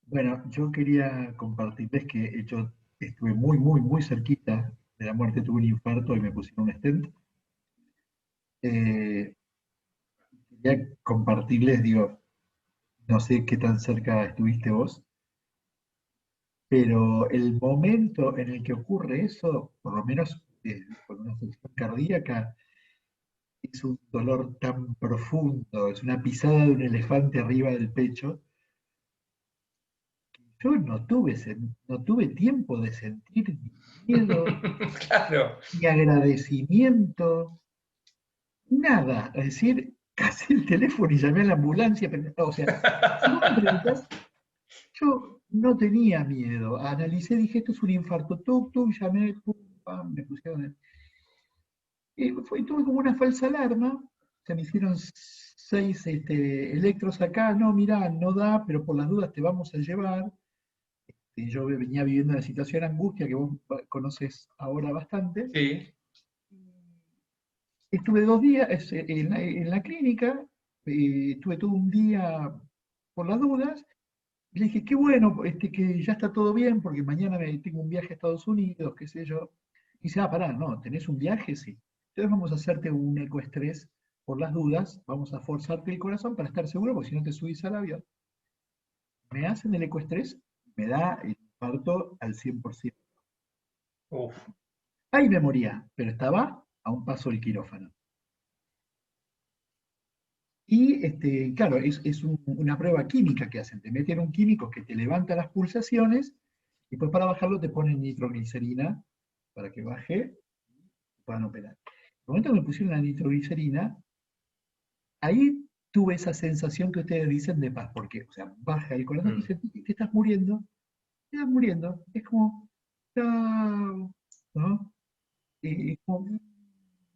Bueno, yo quería compartirles que yo estuve muy, muy, muy cerquita de la muerte, tuve un infarto y me pusieron un stent. Quería compartirles, digo, no sé qué tan cerca estuviste vos, pero el momento en el que ocurre eso, por lo menos con una función cardíaca, es un dolor tan profundo, es una pisada de un elefante arriba del pecho. Yo no tuve tiempo de sentir ni miedo, Claro. ni agradecimiento, nada. Es decir, casi el teléfono y llamé a la ambulancia. Pero, o sea, si vos me preguntás, yo no tenía miedo. Analicé, dije, esto es un infarto. Tuc, llamé, pum, pam, me pusieron. Tuve como una falsa alarma. Se me hicieron 6 electros acá. No, mirá, no da, pero por las dudas te vamos a llevar. Yo venía viviendo una situación de angustia que vos conoces ahora bastante. Sí. Estuve 2 días en la clínica, estuve todo un día por las dudas, y le dije, qué bueno, que ya está todo bien, porque mañana tengo un viaje a Estados Unidos, qué sé yo. Y dice, pará, no, ¿tenés un viaje? Sí. Entonces vamos a hacerte un ecoestrés por las dudas, vamos a forzarte el corazón para estar seguro, porque si no te subís al avión. Me hacen el ecoestrés, me da el infarto al 100%. Uf. Ahí me moría, pero estaba a un paso del quirófano. Y claro, es una prueba química que hacen. Te meten un químico que te levanta las pulsaciones y pues para bajarlo te ponen nitroglicerina para que baje y puedan operar. En el momento que me pusieron la nitroglicerina, ahí tuve esa sensación que ustedes dicen de paz, porque, o sea, baja el corazón y sentís que te estás muriendo, es como, chao, ¿no? Como,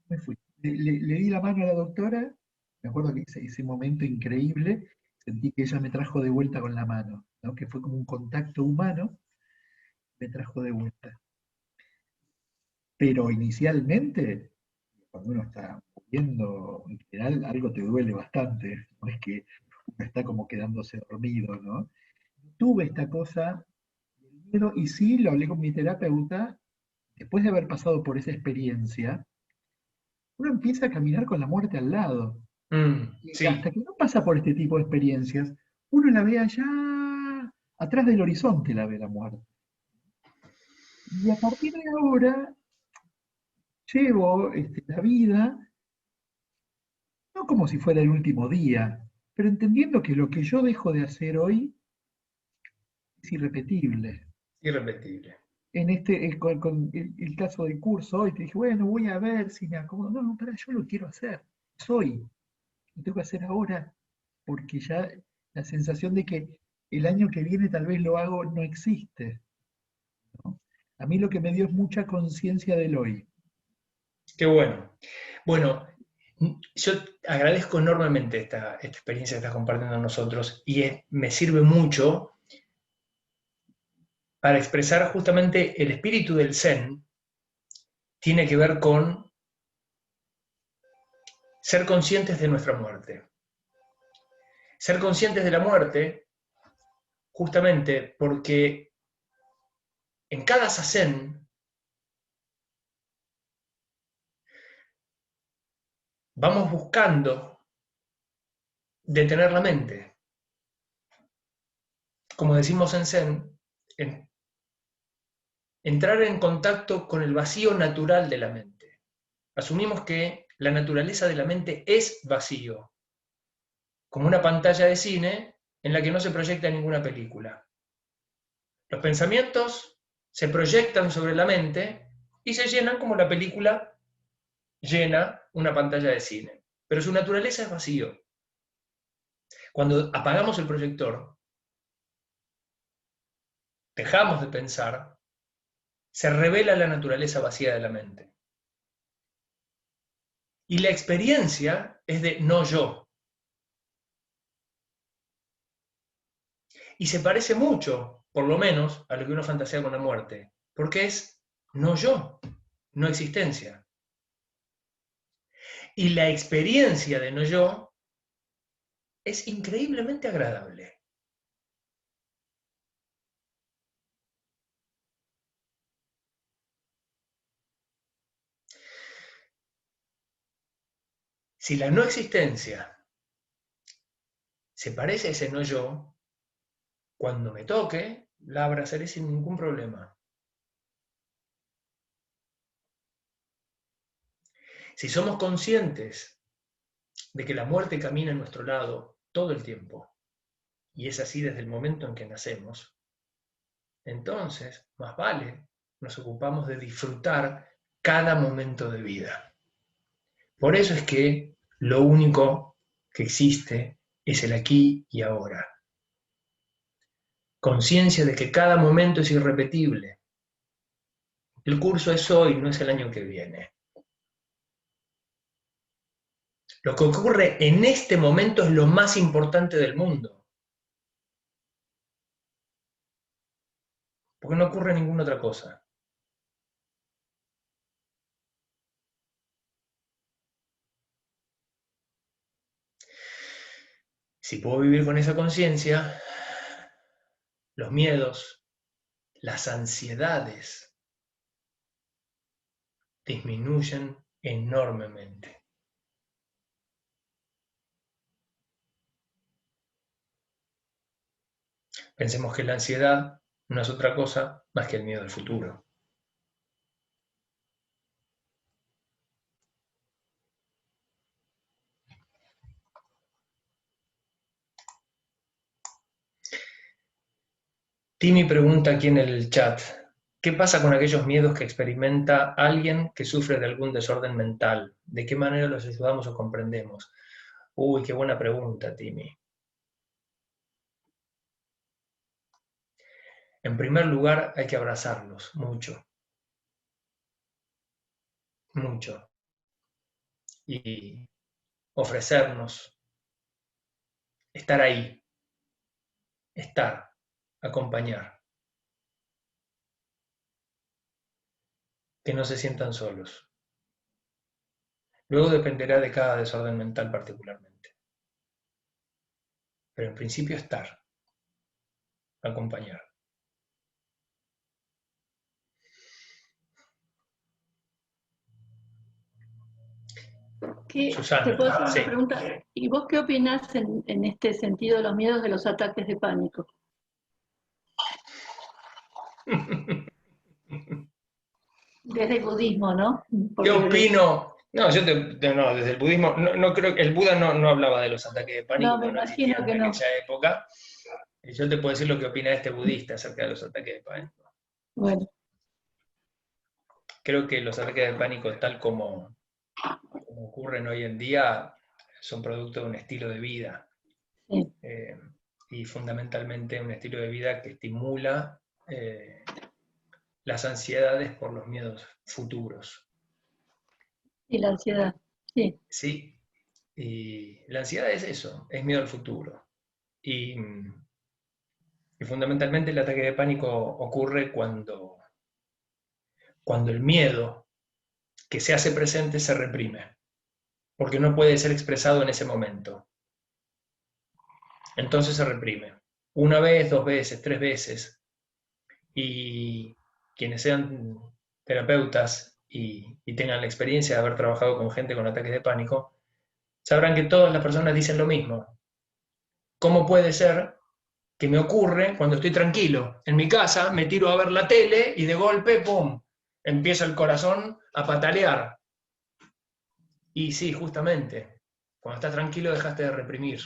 me fui. Le di la mano a la doctora, me acuerdo que ese momento increíble, sentí que ella me trajo de vuelta con la mano, ¿no? Que fue como un contacto humano, me trajo de vuelta. Pero inicialmente, cuando uno está muriendo, en general algo te duele bastante, no es que uno está como quedándose dormido, ¿no? Tuve esta cosa del miedo y sí lo hablé con mi terapeuta, después de haber pasado por esa experiencia, uno empieza a caminar con la muerte al lado. Sí, Hasta que no pasa por este tipo de experiencias, uno la ve allá, atrás del horizonte la ve la muerte. Y a partir de ahora llevo la vida, no como si fuera el último día, pero entendiendo que lo que yo dejo de hacer hoy es irrepetible. irrepetible. En con el caso del curso hoy, te dije, bueno, voy a ver si me acomodo. No, no, pará, yo lo quiero hacer. Es hoy. Lo tengo que hacer ahora, porque ya la sensación de que el año que viene tal vez lo hago no existe, ¿no? A mí lo que me dio es mucha conciencia del hoy. Qué bueno. Bueno, yo agradezco enormemente esta experiencia que estás compartiendo con nosotros y me sirve mucho para expresar justamente el espíritu del Zen. Tiene que ver con ser conscientes de nuestra muerte. Ser conscientes de la muerte justamente porque en cada zazen vamos buscando detener la mente. Como decimos en Zen, entrar en contacto con el vacío natural de la mente. Asumimos que la naturaleza de la mente es vacío, como una pantalla de cine en la que no se proyecta ninguna película. Los pensamientos se proyectan sobre la mente y se llenan como la película llena una pantalla de cine. Pero su naturaleza es vacío. Cuando apagamos el proyector, dejamos de pensar, se revela la naturaleza vacía de la mente. Y la experiencia es de no yo. Y se parece mucho, por lo menos, a lo que uno fantasea con la muerte, porque es no yo, no existencia. Y la experiencia de no yo es increíblemente agradable. Si la no existencia se parece a ese no yo, cuando me toque, la abrazaré sin ningún problema. Si somos conscientes de que la muerte camina a nuestro lado todo el tiempo, y es así desde el momento en que nacemos, entonces, más vale, nos ocupamos de disfrutar cada momento de vida. Por eso es que lo único que existe es el aquí y ahora. Conciencia de que cada momento es irrepetible. El curso es hoy, no es el año que viene. Lo que ocurre en este momento es lo más importante del mundo. Porque no ocurre ninguna otra cosa. Si puedo vivir con esa conciencia, los miedos, las ansiedades disminuyen enormemente. Pensemos que la ansiedad no es otra cosa más que el miedo al futuro. Timi pregunta aquí en el chat, ¿qué pasa con aquellos miedos que experimenta alguien que sufre de algún desorden mental? ¿De qué manera los ayudamos o comprendemos? Uy, qué buena pregunta, Timi. En primer lugar, hay que abrazarlos mucho, mucho, y ofrecernos, estar ahí, estar, acompañar, que no se sientan solos. Luego dependerá de cada desorden mental particularmente. Pero en principio estar, acompañar. Susana, te puedo hacer sí. una pregunta. ¿Y vos qué opinás en este sentido de los miedos de los ataques de pánico? Desde el budismo, ¿no? ¿Qué Porque opino? No, no, desde el budismo, no creo que el Buda no hablaba de los ataques de pánico, No, me porque no existían imagino que en no. aquella época. Y yo te puedo decir lo que opina este budista acerca de los ataques de pánico. Bueno, Creo que los ataques de pánico, tal como ocurren hoy en día, son producto de un estilo de vida. sí. Y fundamentalmente un estilo de vida que estimula las ansiedades por los miedos futuros. Y la ansiedad, sí. Sí, y la ansiedad es eso, es miedo al futuro. Y fundamentalmente el ataque de pánico ocurre cuando el miedo que se hace presente se reprime, porque no puede ser expresado en ese momento. Entonces se reprime. Una vez, 2 veces, 3 veces. Y quienes sean terapeutas y tengan la experiencia de haber trabajado con gente con ataques de pánico, sabrán que todas las personas dicen lo mismo. ¿Cómo puede ser que me ocurre cuando estoy tranquilo? En mi casa me tiro a ver la tele y de golpe, ¡pum!, empieza el corazón a patalear. Y sí, justamente, cuando estás tranquilo dejaste de reprimir.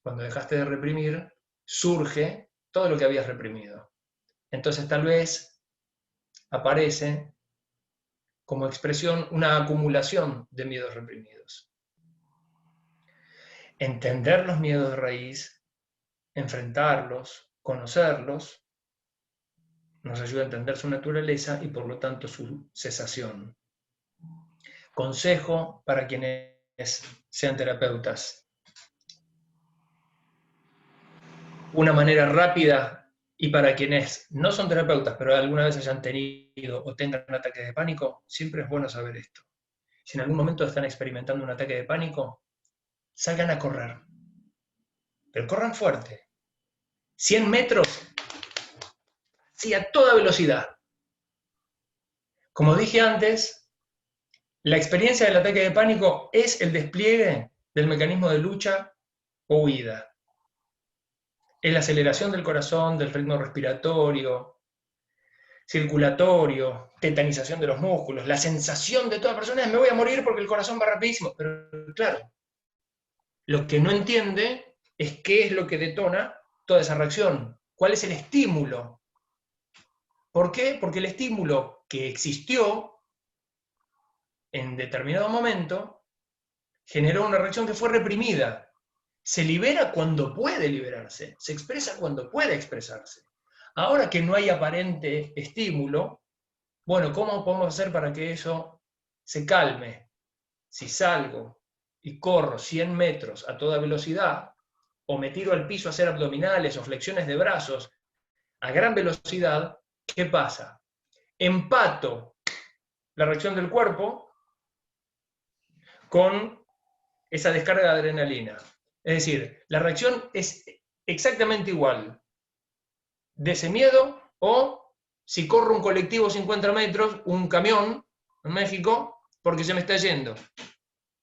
Cuando dejaste de reprimir, surge todo lo que habías reprimido. Entonces tal vez aparece como expresión una acumulación de miedos reprimidos. Entender los miedos de raíz, enfrentarlos, conocerlos, nos ayuda a entender su naturaleza y por lo tanto su cesación. Consejo para quienes sean terapeutas. Una manera rápida, y para quienes no son terapeutas, pero alguna vez hayan tenido o tengan ataques de pánico, siempre es bueno saber esto. Si en algún momento están experimentando un ataque de pánico, salgan a correr. Pero corran fuerte. 100 metros, sí, a toda velocidad. Como dije antes, la experiencia del ataque de pánico es el despliegue del mecanismo de lucha o huida. Es la aceleración del corazón, del ritmo respiratorio, circulatorio, tetanización de los músculos, la sensación de toda persona es me voy a morir porque el corazón va rapidísimo. Pero claro, lo que no entiende es qué es lo que detona toda esa reacción, cuál es el estímulo. ¿Por qué? Porque el estímulo que existió en determinado momento generó una reacción que fue reprimida. Se libera cuando puede liberarse, se expresa cuando puede expresarse. Ahora que no hay aparente estímulo, bueno, ¿cómo podemos hacer para que eso se calme? Si salgo y corro 100 metros a toda velocidad, o me tiro al piso a hacer abdominales o flexiones de brazos a gran velocidad, ¿qué pasa? Empato la reacción del cuerpo con esa descarga de adrenalina. Es decir, la reacción es exactamente igual de ese miedo o si corro un colectivo 50 metros, un camión en México, porque se me está yendo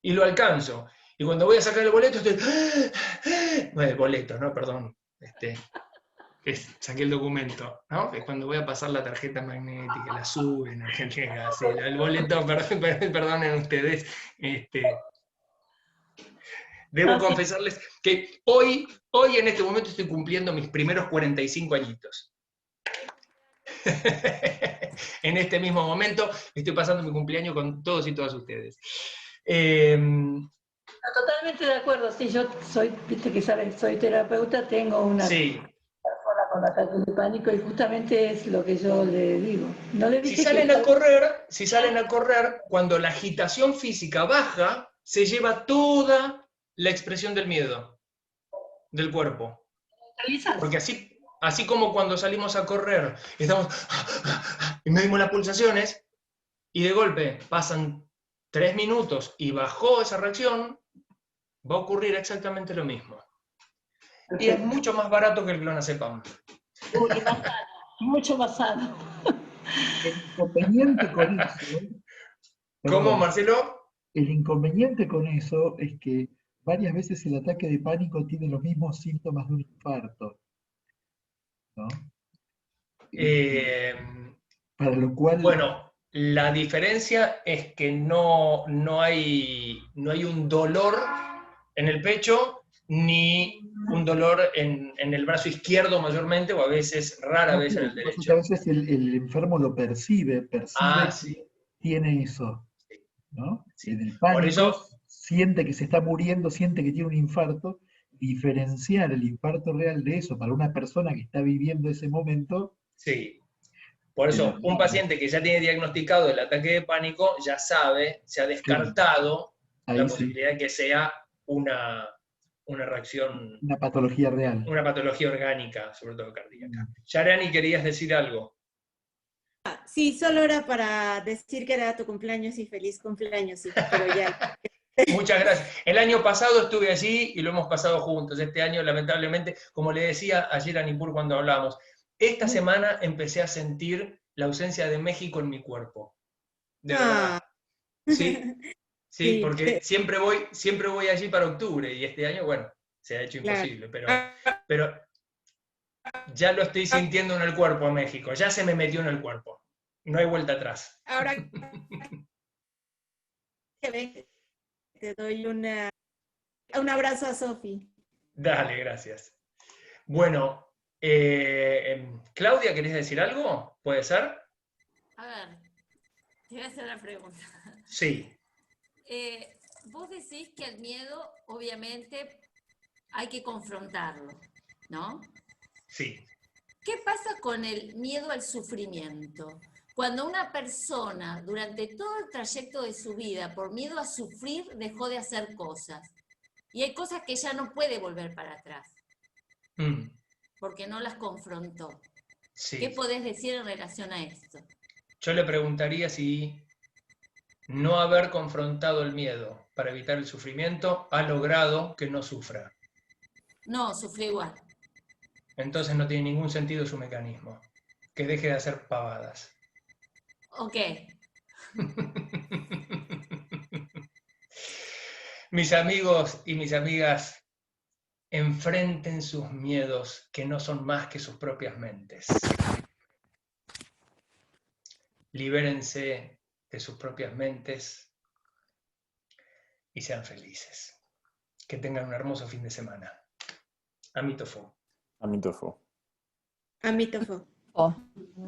y lo alcanzo. Y cuando voy a sacar el boleto estoy... Bueno, el boleto, no, perdón. Saqué el documento, ¿no? Es cuando voy a pasar la tarjeta magnética, la suben, así, el boleto, perdonen ustedes. Debo confesarles que hoy en este momento estoy cumpliendo mis primeros 45 añitos. En este mismo momento estoy pasando mi cumpleaños con todos y todas ustedes. Totalmente de acuerdo, sí, yo soy, viste que saben, soy terapeuta, tengo una persona con ataques de pánico y justamente es lo que yo le digo. No le dije si salen a correr, cuando la agitación física baja, se lleva toda la expresión del miedo del cuerpo. Porque así como cuando salimos a correr, estamos y medimos las pulsaciones, y de golpe pasan 3 minutos y bajó esa reacción, va a ocurrir exactamente lo mismo. Y es mucho más barato que el clonazepam. Mucho más sano. El inconveniente con eso. ¿Cómo, Marcelo? El inconveniente con eso es que varias veces el ataque de pánico tiene los mismos síntomas de un infarto, ¿no? Para lo cual... Bueno, la diferencia es que no hay un dolor en el pecho, ni un dolor en el brazo izquierdo mayormente, o a veces, rara vez en el derecho. A veces el enfermo lo percibe sí. que tiene eso, ¿no? Sí. En el pánico Por eso, siente que se está muriendo, siente que tiene un infarto. Diferenciar el infarto real de eso para una persona que está viviendo ese momento. Sí. Por eso, un paciente que ya tiene diagnosticado el ataque de pánico ya sabe, se ha descartado la posibilidad de que sea una reacción... Una patología real. Una patología orgánica, sobre todo cardíaca. Yarani, ¿querías decir algo? Sí, solo era para decir que era tu cumpleaños y feliz cumpleaños, sí, pero ya. Muchas gracias. El año pasado estuve allí y lo hemos pasado juntos. Este año, lamentablemente, como le decía ayer a Nipur cuando hablamos, esta semana empecé a sentir la ausencia de México en mi cuerpo. De verdad. Sí, sí, porque siempre voy allí para octubre y este año, bueno, se ha hecho imposible, pero ya lo estoy sintiendo en el cuerpo a México, ya se me metió en el cuerpo. No hay vuelta atrás. Ahora te doy un abrazo a Sofi. Dale, gracias. Bueno, Claudia, ¿querés decir algo? ¿Puede ser? A ver, te voy a hacer la pregunta. Sí. Vos decís que el miedo, obviamente, hay que confrontarlo, ¿no? Sí. ¿Qué pasa con el miedo al sufrimiento? Cuando una persona, durante todo el trayecto de su vida, por miedo a sufrir, dejó de hacer cosas. Y hay cosas que ya no puede volver para atrás. Porque no las confrontó. Sí. ¿Qué podés decir en relación a esto? Yo le preguntaría si no haber confrontado el miedo para evitar el sufrimiento ha logrado que no sufra. No, sufrió igual. Entonces no tiene ningún sentido su mecanismo. Que deje de hacer pavadas. Ok. Mis amigos y mis amigas, enfrenten sus miedos que no son más que sus propias mentes. Libérense de sus propias mentes y sean felices. Que tengan un hermoso fin de semana. Amitofo. Amitofo. Amitofo.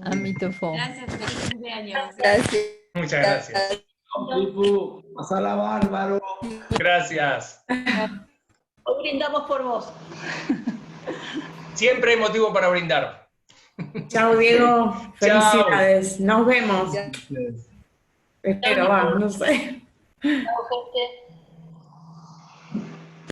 Amitofo. Gracias, feliz cumpleaños. Gracias. Muchas gracias. Pasala bárbaro. Gracias. Hoy brindamos por vos. Siempre hay motivo para brindar. Chao, Diego. Felicidades. Nos vemos. Gracias. Espero, va, no sé. Chao, gente.